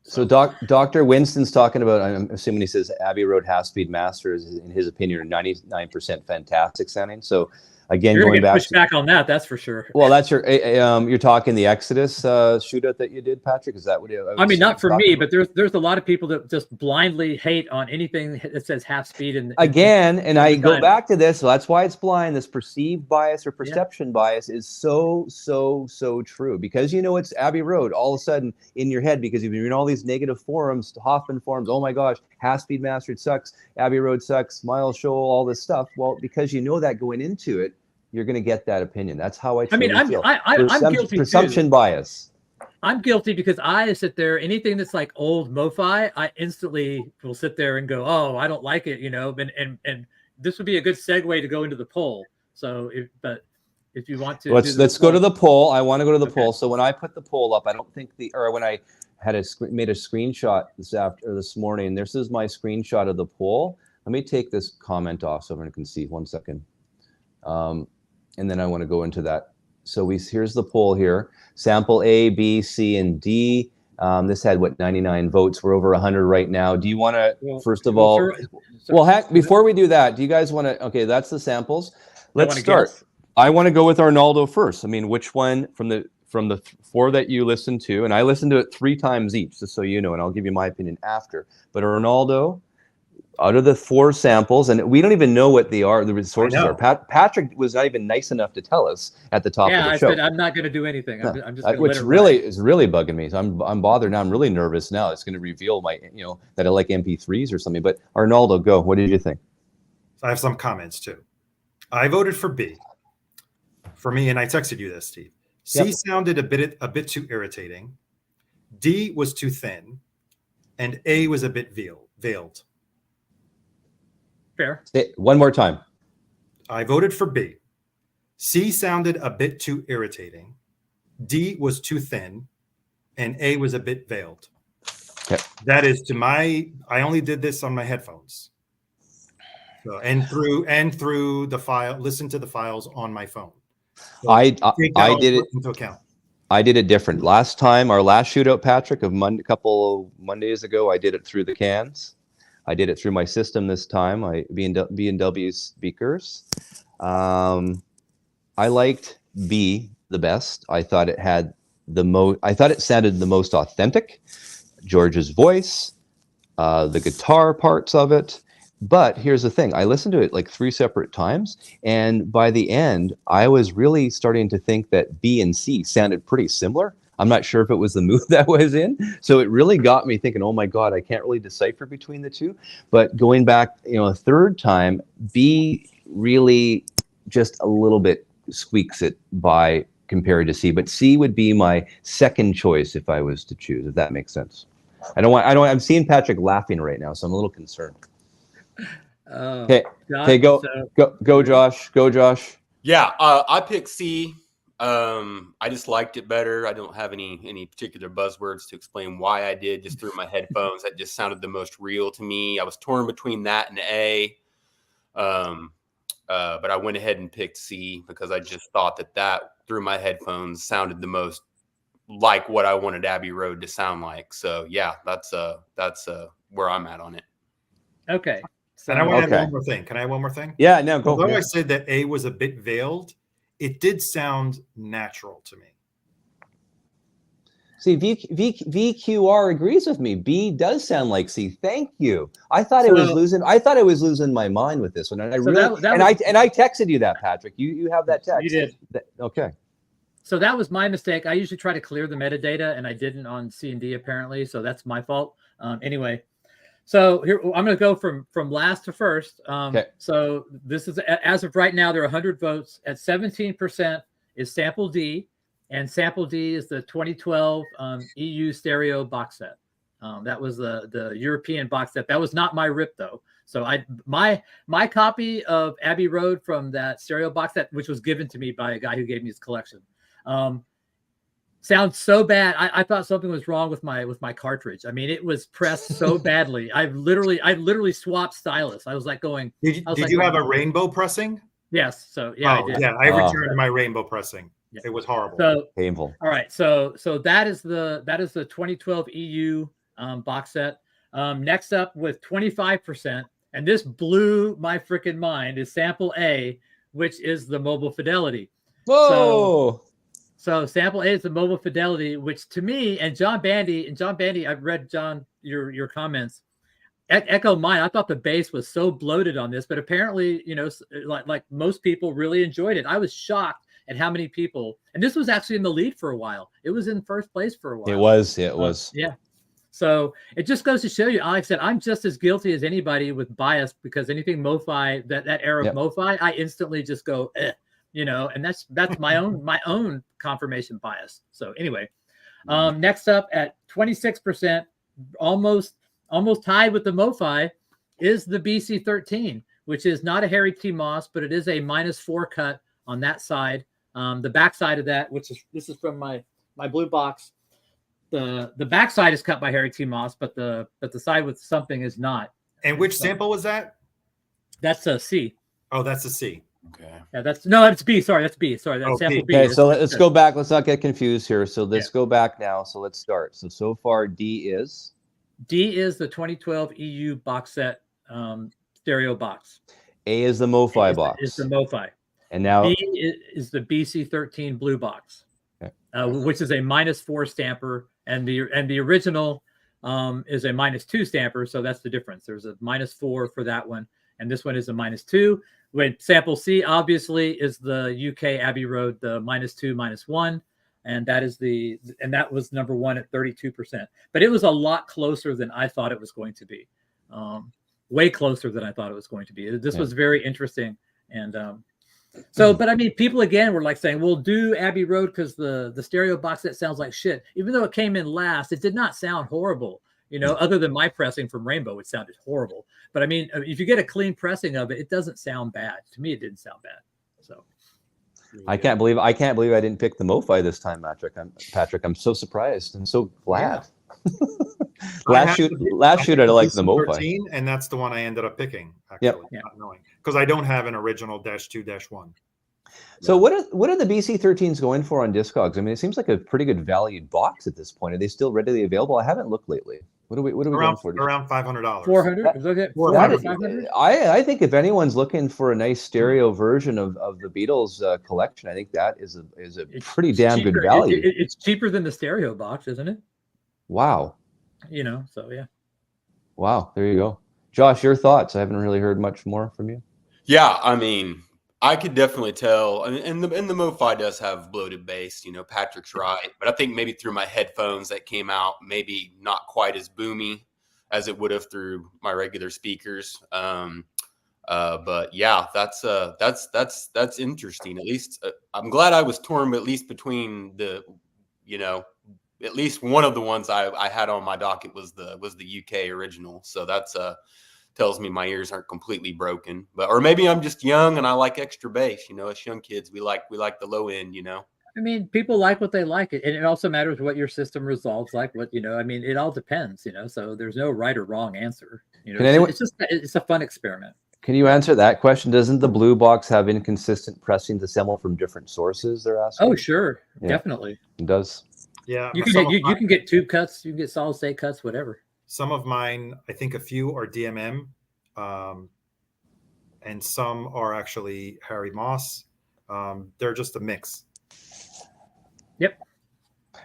So Dr. Winston's talking about, I'm assuming he says Abbey Road half-speed master is, in his opinion, are 99% fantastic sounding. So again, you're going back, push back on that, that's for sure. Well, that's you're talking the Exodus shootout that you did, Patrick. Is that what I mean, not for me, but there's a lot of people that just blindly hate on anything that says half speed. And I go back to this. So that's why it's blind. This perceived bias or perception bias is so true, because it's Abbey Road all of a sudden in your head, because you've been in all these negative forums, Hoffman forums. Oh my gosh, half speed master, it sucks. Abbey Road sucks. Miles Shoal, all this stuff. Well, because that going into it, you're going to get that opinion. That's how I feel. I'm guilty Presumption bias. I'm guilty because I sit there, anything that's like old MoFi, I instantly will sit there and go, oh, I don't like it, and this would be a good segue to go into the poll. So if you want to, let's go to the poll. I want to go to the poll. So when I put the poll up, I don't think when I had made a screenshot this morning, this is my screenshot of the poll. Let me take this comment off so everyone can see. 1 second. And then I want to go into that. So here's the poll here. Sample A, B, C, and D. This had 99 votes. We're over 100 right now. Do you want to, first of all, before we do that, do you guys want to, okay, that's the samples. Let's start. Guess. I want to go with Arnaldo first. I mean, which one from the 4 that you listened to, and I listened to it 3 times each, just so you know, and I'll give you my opinion after. But Arnaldo, out of the 4 samples, and we don't even know what they are, the resources are. Patrick was not even nice enough to tell us at the top of the show. Yeah, I said I'm not going to do anything. I'm just going to which really is really bugging me. So I'm bothered now. I'm really nervous now. It's going to reveal my, that I like MP3s or something. But Arnaldo, go. What did you think? I have some comments too. I voted for B. For me, and I texted you this, Steve. C sounded a bit too irritating. D was too thin, and A was a bit veiled. Fair. One more time. I voted for B. C sounded a bit too irritating. D was too thin, and A was a bit veiled. Okay. That is I only did this on my headphones. So, and through the file, listen to the files on my phone. So I did it into account. I did it different. Last time, our last shootout, Patrick, a couple of Mondays ago, I did it through the cans. I did it through my system this time. B&W speakers. I liked B the best. I thought it had I thought it sounded the most authentic. George's voice, the guitar parts of it. But here's the thing. I listened to it like 3 separate times. And by the end, I was really starting to think that B and C sounded pretty similar. I'm not sure if it was the mood that was in. So it really got me thinking, oh my God, I can't really decipher between the two. But going back, a third time, B really just a little bit squeaks it by compared to C. But C would be my second choice if I was to choose, if that makes sense. I'm seeing Patrick laughing right now, so I'm a little concerned. Okay, go Josh. Go, Josh. Yeah, I picked C. I just liked it better. I don't have any particular buzzwords to explain why I did. Just through my headphones, that just sounded the most real to me. I was torn between that and A, but I went ahead and picked C because I just thought that through my headphones sounded the most like what I wanted Abbey Road to sound like. So yeah, that's where I'm at on it. Okay. So, and I want to add one more thing. Can I add one more thing? Yeah, no, go. Although I said that A was a bit veiled, it did sound natural to me. See, VQR agrees with me. B does sound like C. Thank you. I thought I was losing my mind with this one, and I texted you that, Patrick. You have that text. You did. Okay. So that was my mistake. I usually try to clear the metadata, and I didn't on C and D apparently. So that's my fault. Anyway. So here I'm going to go from last to first. Okay. So this is as of right now, there are 100 votes. At 17% is Sample D, and Sample D is the 2012 EU stereo box set. That was the European box set. That was not my rip though. So my copy of Abbey Road from that stereo box set, which was given to me by a guy who gave me his collection. Sounds so bad. I thought something was wrong with my cartridge. I mean, it was pressed so badly. I literally swapped stylus. I was like going. Did you have a rainbow pressing? Yes. So yeah, I did. Yeah, I returned my rainbow pressing. Yeah. It was horrible. So painful. All right. So that is the 2012 EU box set. Next up with 25%, and this blew my freaking mind, is Sample A, which is the Mobile Fidelity. Whoa. So Sample A is the Mobile Fidelity, which to me, and John Bandy, I've read, John, your comments, echo mine. I thought the bass was so bloated on this, but apparently, like most people really enjoyed it. I was shocked at how many people, and this was actually in the lead for a while. It was in first place for a while. It was. Yeah, it was. Yeah. So it just goes to show you, Alex said, I'm just as guilty as anybody with bias, because anything MoFi, that era of MoFi, I instantly just go, eh. And that's my own confirmation bias. So anyway, next up at 26%, almost tied with the MoFi, is the BC13, which is not a Harry T. Moss, but it is a -4 cut on that side. The back side of that, this is from my blue box. The back side is cut by Harry T. Moss, but the side with something is not. And which sample was that? That's a C. Oh, that's a C. Okay. Yeah, that's B. Sorry, that's B. Sorry, that's sample B. Okay, so let's go back. Let's not get confused here. So let's go back now. So let's start. So far, D is the 2012 EU box set stereo box. A is the MoFi box. Is the MoFi. And now B is the BC13 blue box, which is a -4 stamper, and the original is a -2 stamper. So that's the difference. There's a -4 for that one, and this one is a -2. When Sample C obviously is the UK Abbey Road, the -2, -1, and that was number one at 32%. But it was a lot closer than I thought it was going to be, way closer than I thought it was going to be. This was very interesting, and but I mean, people again were like saying, "Well, do Abbey Road because the stereo box set sounds like shit." Even though it came in last, it did not sound horrible. Other than my pressing from Rainbow, it sounded horrible. But I mean, if you get a clean pressing of it, it doesn't sound bad. To me, it didn't sound bad. So I can't believe I didn't pick the MoFi this time, Patrick. I'm so surprised and so glad. Last shoot, I liked the MoFi, and that's the one I ended up picking. Actually, not knowing, because I don't have an original -2-1. So what are the BC13s going for on Discogs? I mean, it seems like a pretty good valued box at this point. Are they still readily available? I haven't looked lately. What are we going for? Around $500. 400. Is that 400? I think if anyone's looking for a nice stereo version of the Beatles collection, I think that is a pretty damn good value. It's cheaper than the stereo box, isn't it? Wow. So yeah. Wow, there you go. Josh, your thoughts? I haven't really heard much more from you. Yeah, I mean, I could definitely tell, and the Mo-Fi does have bloated bass. You know, Patrick's right, but I think maybe through my headphones that came out, maybe not quite as boomy as it would have through my regular speakers. But yeah, that's interesting. At least I'm glad I was torn, at least between the, you know, at least one of the ones I had on my docket was the UK original. So that's tells me my ears aren't completely broken, but or maybe I'm just young and I like extra bass. You know, as young kids, we like the low end. You know. I mean, people like what they like, and it also matters what your system resolves like. What you know, I mean, it all depends. You know, so there's no right or wrong answer. You know, it's a fun experiment. Can you answer that question? Doesn't the blue box have inconsistent pressings assembled from different sources? They're asking. Oh, sure, definitely. It does. Yeah, you can get tube cuts, you can get solid state cuts, whatever. Some of mine, I think a few are DMM, and some are actually Harry Moss. They're just a mix. Yep.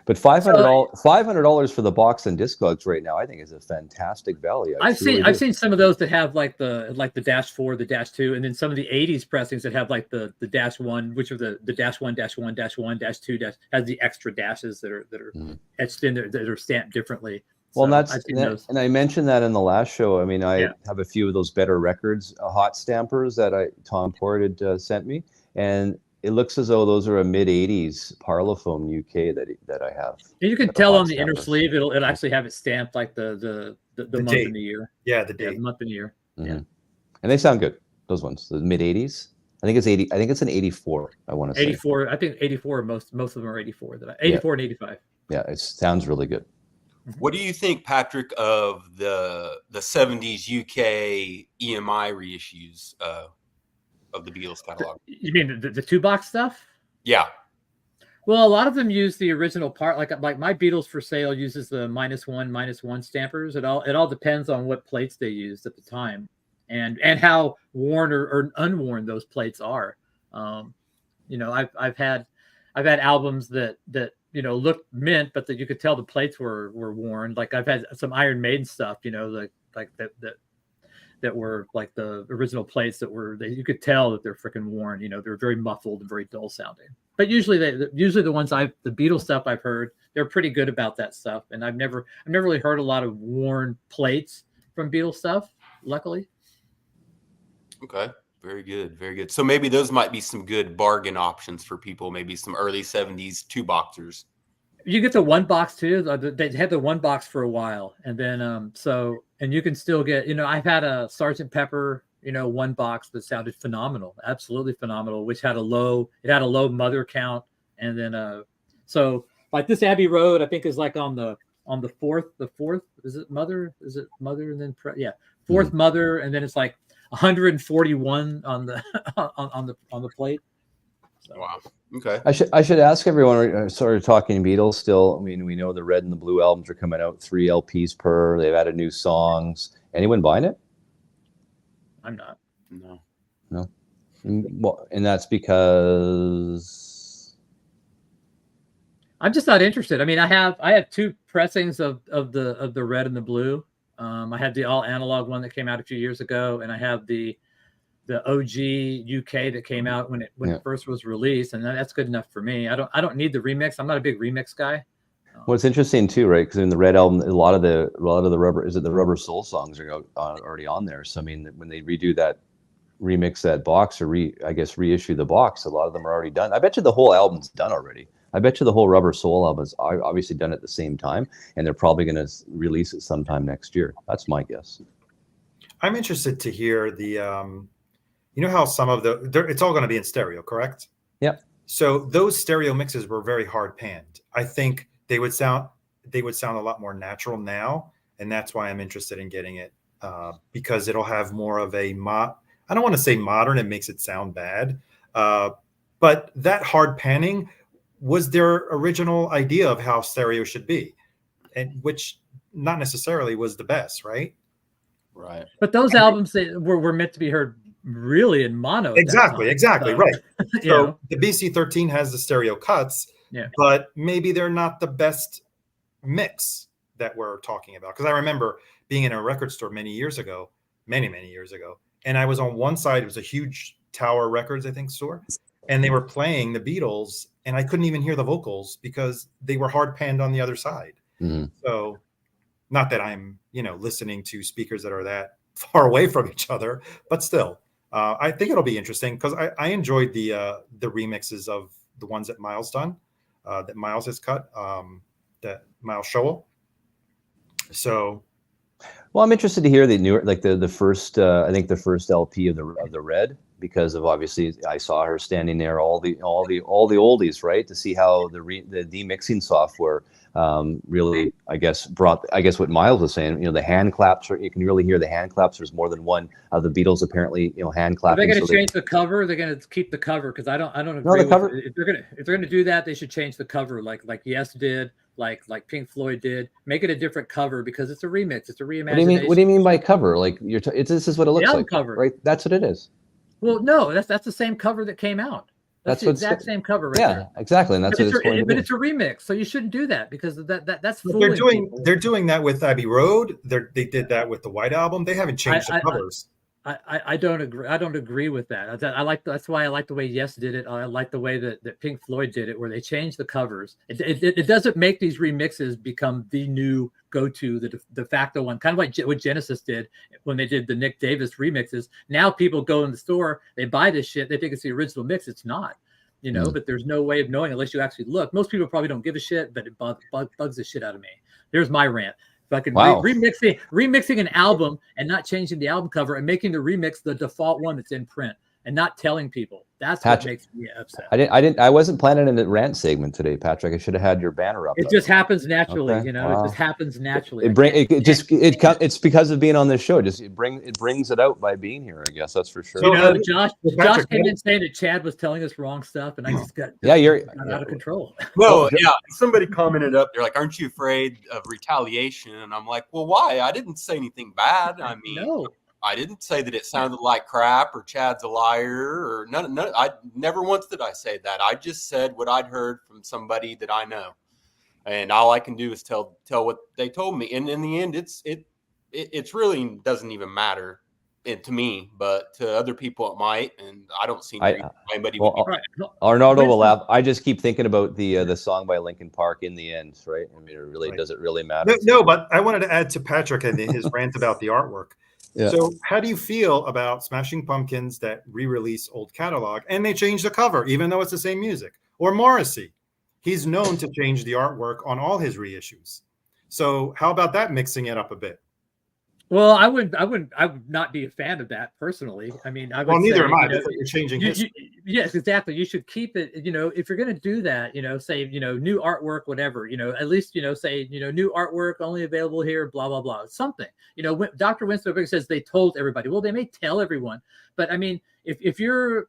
But $500 for the box and Discogs right now, I think, is a fantastic value. I've seen some of those that have like the -4, the -2, and then some of the '80s pressings that have like the -1, which are the -1, -1, -1, -2 has the extra dashes that are etched in there that are stamped differently. Well, and I mentioned that in the last show. I mean, I have a few of those Better Records hot stampers that Tom Port had sent me, and it looks as though those are a mid-'80s Parlophone UK that I have. And you can tell on the inner sleeve, it'll actually have it stamped like the month date. and the year. Yeah, the date. The month and the year. Mm-hmm. Yeah, and they sound good. Those ones, the mid-'80s. I think it's 80. I think it's an 84. I want to say 84. I think 84. Most of them are 84. 84 and 85. Yeah, it sounds really good. What do you think, Patrick, of the 70s UK EMI reissues of the Beatles catalog? You mean the 2-box stuff? Yeah. Well, a lot of them use the original part. Like my Beatles for Sale uses the -1 stampers. It all depends on what plates they used at the time, and how worn or unworn those plates are. You know, I've had albums that you know looked mint, but that you could tell the plates were worn. Like I've had some Iron Maiden stuff, you know, like that were like the original plates that you could tell that they're freaking worn. You know, they're very muffled and very dull sounding. But usually the ones the Beatles stuff I've heard, they're pretty good about that stuff. And I've never really heard a lot of worn plates from Beatles stuff, luckily. Okay. Very good. Very good. So maybe those might be some good bargain options for people, maybe some early 70s 2-boxers. You get the 1-box too. They had the 1-box for a while. And then, and you can still get, you know, I've had a Sgt. Pepper, you know, 1-box that sounded phenomenal, absolutely phenomenal, which had a low mother count. And then, so like this Abbey Road, I think is like on the fourth, is it mother? And then, fourth mother. And then it's like 141 on the plate. So. Wow. Okay. I should ask everyone. We're sort of talking Beatles still. I mean, we know the Red and the Blue albums are coming out 3 LPs per. They've added new songs. Anyone buying it? I'm not. No. Well, and that's because I'm just not interested. I mean, I have 2 pressings of the Red and the Blue. I had the all analog one that came out a few years ago, and I have the OG UK that came out when it first was released, and that's good enough for me. I don't need the remix. I'm not a big remix guy. Well, it's interesting too, right? Because in the Red album, a lot of the Rubber Soul songs are already on there. So I mean, when they redo that, remix that box or reissue the box, a lot of them are already done. I bet you the whole album's done already. I bet you the whole Rubber Soul album is obviously done at the same time, and they're probably going to release it sometime next year. That's my guess. I'm interested to hear the, you know how some of it's all going to be in stereo, correct? Yep. So those stereo mixes were very hard panned. I think they would sound a lot more natural now, and that's why I'm interested in getting it, because it'll have more of a I don't want to say modern. It makes it sound bad, but that hard panning was their original idea of how stereo should be, and which not necessarily was the best, right? Right. But those albums were meant to be heard really in mono. Exactly, so, right. So know. the BC13 has the stereo cuts, but maybe they're not the best mix that we're talking about. Because I remember being in a record store many years ago, and I was on one side, it was a huge Tower Records, I think, store, and they were playing the Beatles, and I couldn't even hear the vocals because they were hard panned on the other side. Mm-hmm. So, not that I'm, listening to speakers that are that far away from each other, but still, I think it'll be interesting because I enjoyed the remixes of the ones that Miles done, that Miles has cut, that Miles Showell. So, well, I'm interested to hear the newer, like the first, I think the first LP of the Red, because of obviously I saw her standing there, all the oldies, right, to see how the demixing software really, I guess what Miles was saying, the hand claps, you can really hear the hand claps. There's more than one of the Beatles apparently, hand clapping. Are they going to change the cover? They're going to keep the cover because I don't agree. No, the cover. If they're going to do that, they should change the cover like Yes did, like Pink Floyd did. Make it a different cover because it's a remix. It's a reimagination. What do you mean by cover? Like this is what it looks like. Cover. Right? That's what it is. Well, no, that's the same cover that came out. That's the exact same cover, right? Yeah, there. Exactly, and that's what it's going to be. But it's a remix, so you shouldn't do that because that's. They're doing that with Abbey Road. They did that with the White Album. They haven't changed the covers. I don't agree. I don't agree with that. That's why I like the way Yes did it. I like the way that Pink Floyd did it, where they changed the covers. It doesn't make these remixes become the new go-to, the de facto one. Kind of like what Genesis did when they did the Nick Davis remixes. Now people go in the store, they buy this shit, they think it's the original mix. It's not, But there's no way of knowing unless you actually look. Most people probably don't give a shit, but it bugs the shit out of me. There's my rant. Fucking remixing an album and not changing the album cover and making the remix the default one that's in print and not telling people. That's what makes me upset. I wasn't planning in the rant segment today, Patrick. I should have had your banner up. It just happens naturally, It just happens naturally. It's because of being on this show. It brings it out by being here. I guess that's for sure. Josh came in saying that Chad was telling us wrong stuff, and I just got out of control. Well, yeah. Somebody commented up there like, "Aren't you afraid of retaliation?" And I'm like, "Well, why? I didn't say anything bad. I mean, no. I didn't say that it sounded like crap or Chad's a liar or none. I never once did I say that. I just said what I'd heard from somebody that I know, and all I can do is tell what they told me. And in the end, it's really doesn't even matter to me, but to other people it might. And I don't see anybody. Arnaldo will laugh. I just keep thinking about the song by Linkin Park, "In the End," right? I mean, does it really matter? No, but I wanted to add to Patrick and his rant about the artwork. Yeah. So how do you feel about Smashing Pumpkins that re-release old catalog and they change the cover, even though it's the same music? Or Morrissey, he's known to change the artwork on all his reissues. So how about that, mixing it up a bit? Well, I would not be a fan of that personally. I mean, I would. Well, neither am I. You're changing history. Yes, exactly. You should keep it. If you're going to do that, say new artwork, whatever. At least say new artwork only available here. Blah blah blah. Something. Dr. Winston says they told everybody. Well, they may tell everyone, but I mean, if you're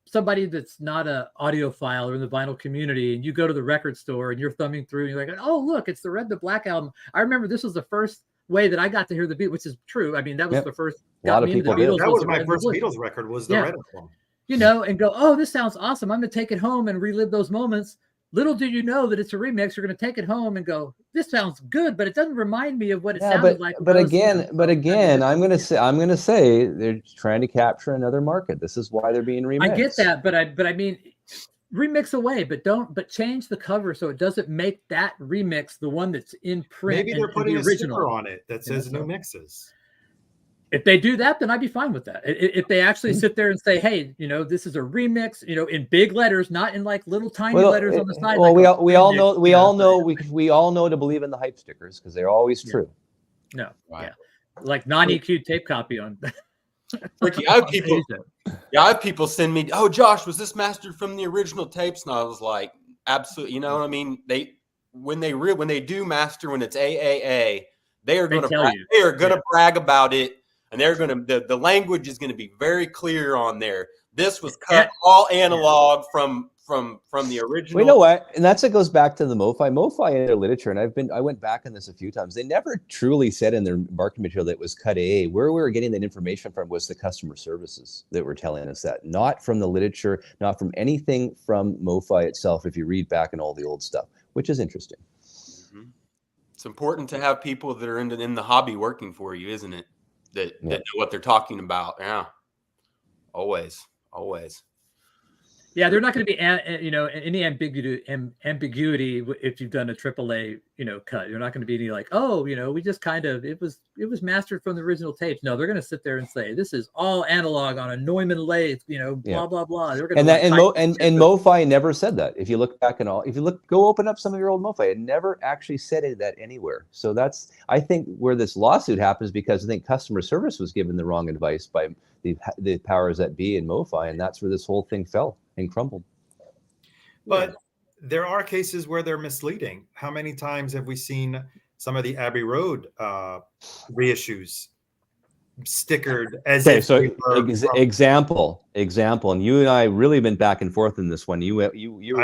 somebody that's not a audiophile or in the vinyl community, and you go to the record store and you're thumbing through, and you're like, oh look, it's the Red to Black album. I remember this was the first way that I got to hear the Beatles, which is true. I mean, that was the first. A lot of people did. That was my first Beatles record. Was the Red album. And go, oh, this sounds awesome. I'm going to take it home and relive those moments. Little do you know that it's a remix. You're going to take it home and go, this sounds good, but it doesn't remind me of what it sounded like. But again, I'm going to say they're trying to capture another market. This is why they're being remixed. I get that, but I mean, remix away, but change the cover so it doesn't make that remix the one that's in print. Maybe they're putting the original sticker on it that says new mixes. If they do that, then I'd be fine with that. If they actually sit there and say, "Hey, this is a remix," in big letters, not in like little tiny letters on the side. Well, we all know to believe in the hype stickers because they're always true. No, like non-EQ tape copy on. Ricky, I have people send me, "Oh, Josh, was this mastered from the original tapes?" And I was like, "Absolutely." You know what I mean? When they do master, when it's AAA, they are going to brag about it. And they're going to, the language is going to be very clear on there. This was cut all analog from the original. Well, you know what? And that's what goes back to the MoFi. MoFi in their literature, and I went back on this a few times. They never truly said in their marketing material that it was cut AA. Where we were getting that information from was the customer services that were telling us that, not from the literature, not from anything from MoFi itself. If you read back in all the old stuff, which is interesting. Mm-hmm. It's important to have people that are in the hobby working for you, isn't it? That know what they're talking about. Yeah. Always. Always. Yeah, they're not going to be, any ambiguity if you've done a AAA, cut. You're not going to be any like, oh, we just kind of, it was mastered from the original tapes. No, they're going to sit there and say, this is all analog on a Neumann lathe, blah, blah, blah. They're going to and MoFi never said that. If you look back go open up some of your old MoFi, it never actually said that anywhere. So that's, I think, where this lawsuit happens, because I think customer service was given the wrong advice by the powers that be in MoFi, and that's where this whole thing fell and crumbled. But there are cases where they're misleading. How many times have we seen some of the Abbey Road reissues stickered as if example, and you and I really been back and forth in this one. I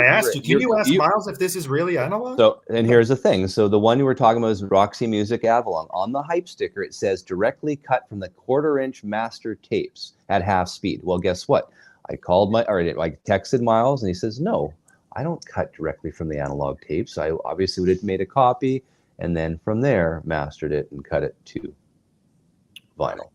asked you, can you ask Miles if this is really analog? So, and here's the thing. So the one you were talking about is Roxy Music Avalon. On the hype sticker, it says directly cut from the 1/4-inch master tapes at half speed. Well, guess what? I texted Miles, and he says, no, I don't cut directly from the analog tapes. I obviously would have made a copy, and then from there mastered it and cut it to vinyl.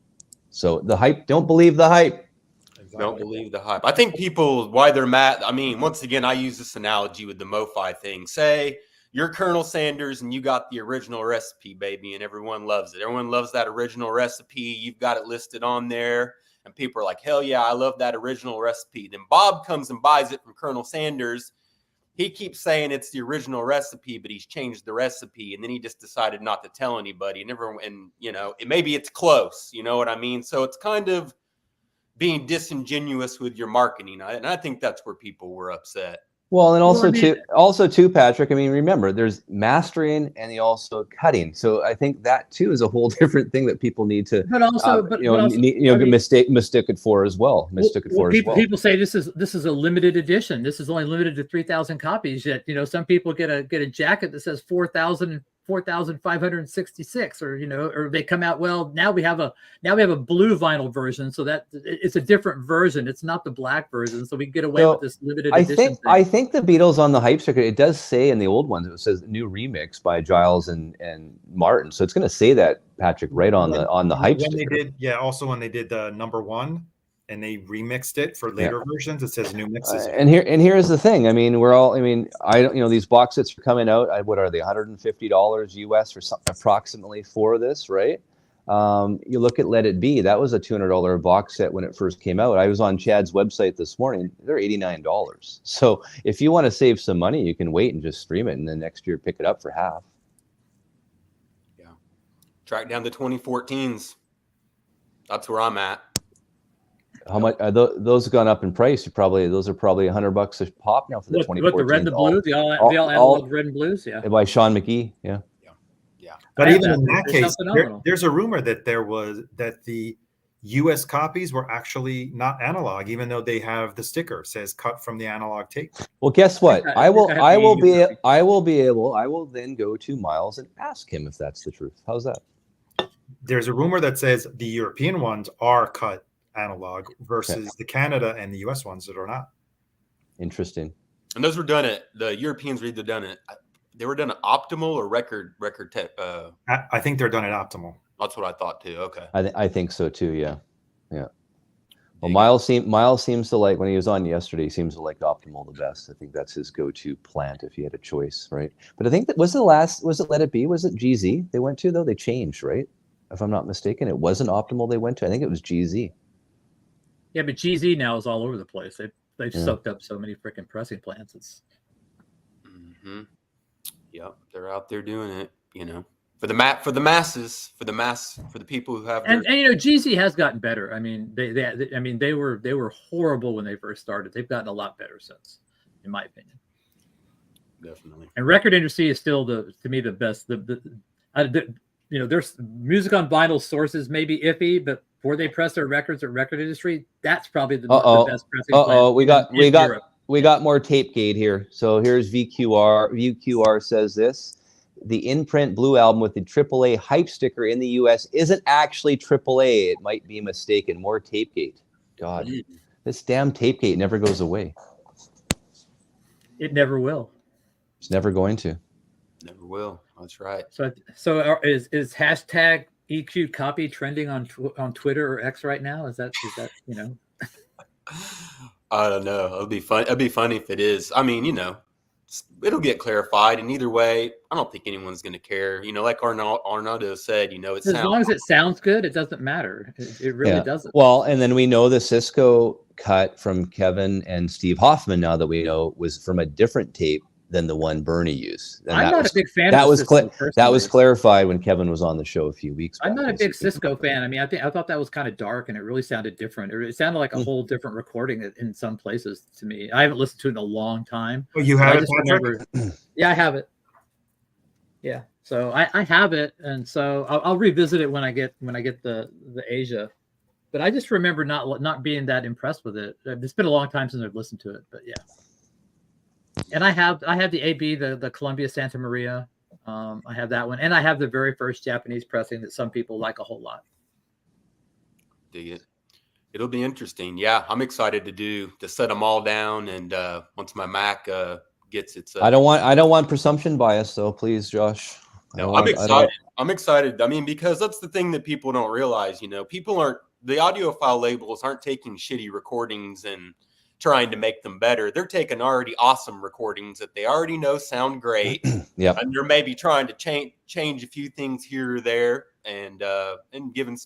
So the hype, don't believe the hype. Exactly. Don't believe the hype. I think people, why they're mad, I mean, once again, I use this analogy with the MoFi thing. Say you're Colonel Sanders and you got the original recipe, baby, and everyone loves it. Everyone loves that original recipe. You've got it listed on there, and people are like, hell yeah, I love that original recipe. Then Bob comes and buys it from Colonel Sanders. He keeps saying it's the original recipe, but he's changed the recipe, and then he just decided not to tell anybody. Maybe it's close, you know what I mean? So it's kind of being disingenuous with your marketing, and I think that's where people were upset. Well, and also too, Patrick, I mean, remember, there's mastering and also cutting. So I think that too is a whole different thing that people need to, mistake it for as well. People say this is a limited edition. This is only limited to 3,000 copies. Yet, some people get a jacket that says 4,566, or they come out. Well, now we have a blue vinyl version, so that it's a different version. It's not the black version, so we can get away with this limited edition. I think the Beatles on the hype sticker, it does say in the old ones, it says new remix by Giles and Martin. So it's going to say that, Patrick, right on the hype sticker. Also when they did the #1 and they remixed it for later versions, it says new mixes. And here's the thing. I mean, these box sets are coming out. What are they? $150 US or something approximately for this, right? You look at Let It Be. That was a $200 box set when it first came out. I was on Chad's website this morning. They're $89. So if you want to save some money, you can wait and just stream it, and then next year pick it up for half. Yeah, track down the 2014s. That's where I'm at. How much are those have gone up in price? Those are probably $100 a pop now for the 2014. What, the red and the blue, the all analog red and blues, yeah. By Sean McGee, yeah. But even in that case, there's a rumor that the U.S. copies were actually not analog, even though they have the sticker says cut from the analog tape. Well, guess what? I will then go to Miles and ask him if that's the truth. How's that? There's a rumor that says the European ones are cut analog versus the Canada and the U.S. ones that are not. Interesting. And those were done the Europeans were either done at. They were done at optimal or record tape. I think they're done at optimal. That's what I thought too. Okay. I think so too. Yeah. Well, Miles seems to like, when he was on yesterday, he seems to like optimal the best. I think that's his go-to plant if he had a choice, right? But I think that was it Let It Be? Was it GZ they went to though? They changed, right? If I'm not mistaken, it wasn't optimal they went to. I think it was GZ. Yeah, but GZ now is all over the place. They've soaked up so many freaking pressing plants. It's. Mm-hmm. Yep, they're out there doing it, for the masses, for the people who have. And GZ has gotten better. I mean, they were horrible when they first started. They've gotten a lot better since, in my opinion. Definitely. And record industry is still to me the best. There's music on vinyl sources maybe iffy, but before they press their records at record industry, that's probably the best pressing. We got more Tapegate here. So here's VQR. VQR says this: the in-print Blue album with the AAA hype sticker in the US isn't actually AAA. It might be mistaken. More Tapegate. God, this damn Tapegate never goes away. It never will. It's never going to. Never will. That's right. So is hashtag EQ copy trending on Twitter or X right now? Is that I don't know. It'll be fun. It'll be funny if it is. I mean, you know, it'll get clarified, and either way, I don't think anyone's going to care. You know, like Arnaldo said, you know, it As sounds long as it sounds good, it doesn't matter. It really doesn't. Well, and then we know the Cisco cut from Kevin and Steve Hoffman, now that we know, was from a different tape than the one Bernie used. And I'm not a big fan that of was Cisco, that was clarified when Kevin was on the show a few weeks back. I'm not a big Cisco fan. I mean, I thought that was kind of dark, and it really sounded different. It sounded like a whole different recording in some places to me. I haven't listened to it in a long time. Oh, you have it, Patrick? Yeah, I have it. Yeah, so I have it, and so I'll revisit it when I get the Aja. But I just remember not being that impressed with it. It's been a long time since I've listened to it, but yeah. And I have the AB, the Columbia Santa Maria. I have that one, and I have the very first Japanese pressing that some people like a whole lot. dig it. It'll be interesting. Yeah, I'm excited to set them all down, and once my Mac gets its. I don't want presumption bias, though. Please, Josh. I'm excited. I'm excited. I mean, because that's the thing that people don't realize. You know, the audiophile labels aren't taking shitty recordings and trying to make them better. They're taking already awesome recordings that they already know sound great. Yeah, and they're maybe trying to change a few things here or there, and giving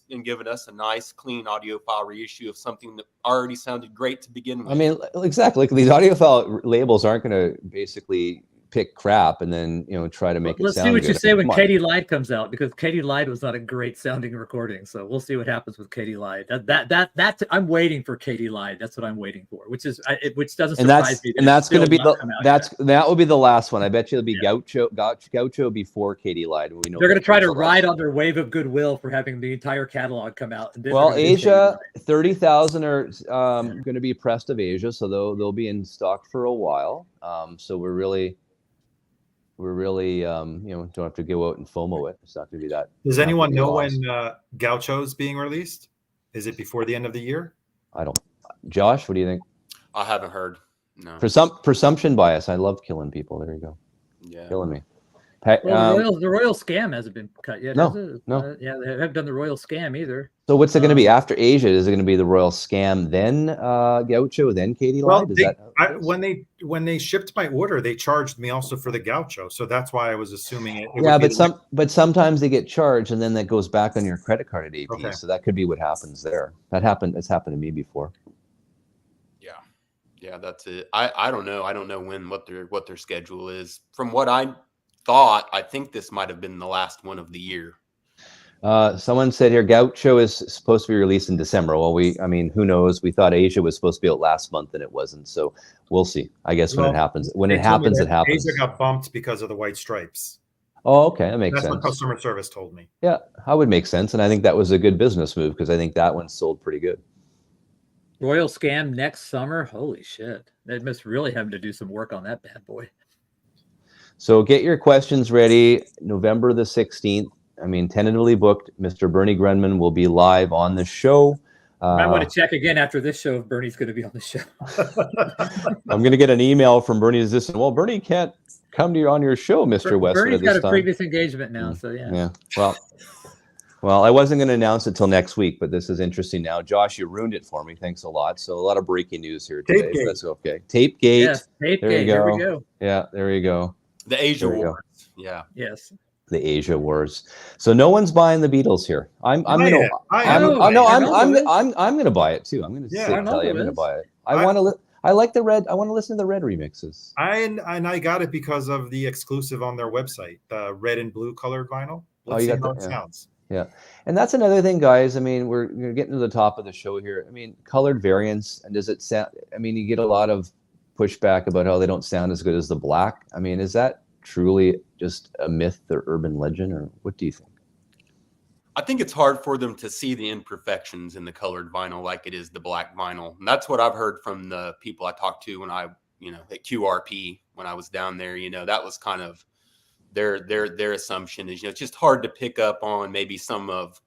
us a nice, clean audiophile reissue of something that already sounded great to begin with. I mean, exactly. Like, these audiophile labels aren't going to basically pick crap and then try to make it sound good. Let's see what you say when Katie Lied comes out, because Katie Lied was not a great sounding recording. So we'll see what happens with Katie Lied. That's I'm waiting for Katie Lied. That's what I'm waiting for, which doesn't surprise me. And that's going to be that will be the last one. I bet you it'll be Gaucho before Katie Lied. We know they're going to try to ride on their wave of goodwill for having the entire catalog come out. Well, Aja 30,000 are going to be pressed of Aja, so they'll be in stock for a while. So we're really don't have to go out and FOMO it. It's not going to be that. Does anyone know when Gaucho's being released? Is it before the end of the year? I don't. Josh, what do you think? I haven't heard. No. Presumption bias. I love killing people. There you go. Yeah. Killing me. Well, the royal scam hasn't been cut yet. No. Yeah, they haven't done the royal scam either. So what's it going to be after Aja? Is it going to be the royal scam, then Gaucho, then Katie Lied? When they shipped my order, they charged me also for the Gaucho, so that's why I was assuming it. But sometimes they get charged, and then that goes back on your credit card at AP. Okay. So that could be what happens there. It's happened to me before. Yeah, that's it. I don't know. I don't know what their schedule is. From what I thought, I think this might have been the last one of the year. Someone said here Gaucho is supposed to be released in December. Well, who knows? We thought Aja was supposed to be out last month, and it wasn't. So we'll see. I guess when it happens. When it happens, it happens. Aja got bumped because of the white stripes. Oh, okay, that makes sense. That's what customer service told me. Yeah, that would make sense, and I think that was a good business move, because I think that one sold pretty good. Royal scam next summer. Holy shit! They must really have to do some work on that bad boy. So get your questions ready. November the 16th. Tentatively booked. Mr. Bernie Grunman will be live on the show. I want to check again after this show if Bernie's going to be on the show. I'm going to get an email from Bernie assistant. Well, Bernie can't come on your show, Mr. Westman. Bernie's got a previous engagement now, so yeah. Yeah. Well, I wasn't going to announce it till next week, but this is interesting now. Josh, you ruined it for me. Thanks a lot. So a lot of breaking news here today. That's okay. Tapegate. Yes, Tapegate. There we go. Yeah, there you go. The Aja Wars. Yeah. Yes. The Aja Wars. So no one's buying the Beatles here. I'm going to buy it too. I'm going to tell you I'm going to buy it. I like the red. I want to listen to the red remixes. I got it because of the exclusive on their website, the red and blue colored vinyl. Let's see how it sounds. Yeah. And that's another thing, guys. We're getting to the top of the show here. Colored variants, and does it sound, you get a lot of pushback about how they don't sound as good as the black. Is that truly just a myth or urban legend, or what do you think? I think it's hard for them to see the imperfections in the colored vinyl like it is the black vinyl. And that's what I've heard from the people I talked to when I, at QRP, when I was down there. That was kind of their assumption is, it's just hard to pick up on maybe some of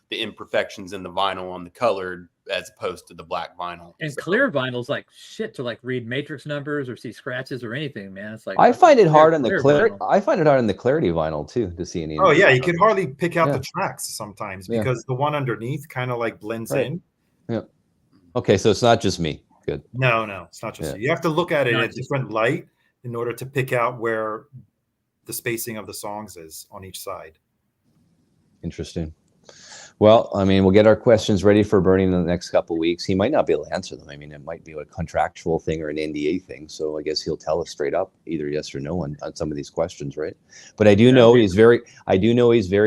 the imperfections in the vinyl on the colored as opposed to the black vinyl. And clear vinyl's like shit to read matrix numbers or see scratches or anything, man. It's like I find it hard on the clarity. I find it hard on the clarity vinyl too to see any. Oh yeah, you can hardly pick out the tracks sometimes because the one underneath kind of blends in. Yeah. Okay, so it's not just me. good. No, it's not just Yeah. you. You have to look at it in Not a just different light in order to pick out where the spacing of the songs is on each side. Interesting. Well, I mean, we'll get our questions ready for Bernie in the next couple of weeks. He might not be able to answer them. I mean, it might be a contractual thing or an NDA thing. So I guess he'll tell us straight up, either yes or no on some of these questions, right? But I do know he's very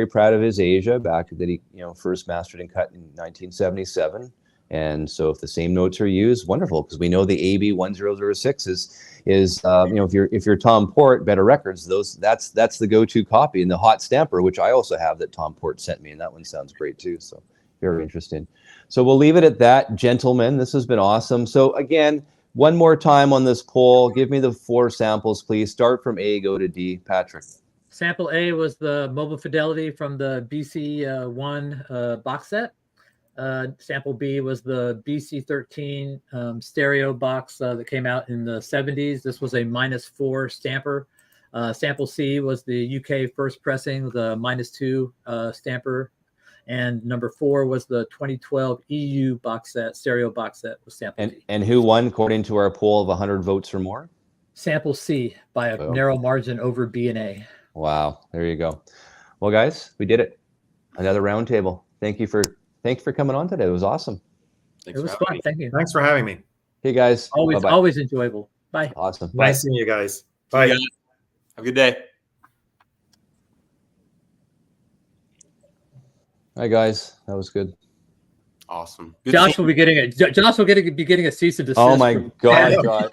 proud of his Aja back that he, first mastered and cut in 1977. And so if the same notes are used, wonderful, because we know the AB 1006 is if you're Tom Port, Better Records, that's the go-to copy, and the hot stamper, which I also have that Tom Port sent me, and that one sounds great too. So very interesting. So we'll leave it at that, gentlemen. This has been awesome. So again, one more time on this poll, give me the 4 samples, please. Start from A, go to D. Patrick. Sample A was the Mobile Fidelity from the BC1 box set. Sample B was the BC13 stereo box that came out in the 70s. This was a -4 stamper. Sample C was the UK first pressing, the -2 stamper. And number 4 was the 2012 EU box set, stereo box set with sample D. And who won according to our poll of 100 votes or more? Sample C by a narrow margin over B and A. Wow, there you go. Well, guys, we did it. Another roundtable. Thank you for coming on today. It was awesome. It was fun. Thank you. Thanks for having me. Hey guys. Always enjoyable. Bye. Awesome. Nice seeing you guys. Bye. Have a good day. Hi guys. That was good. Awesome. Josh will be getting a cease and desist. Oh my God.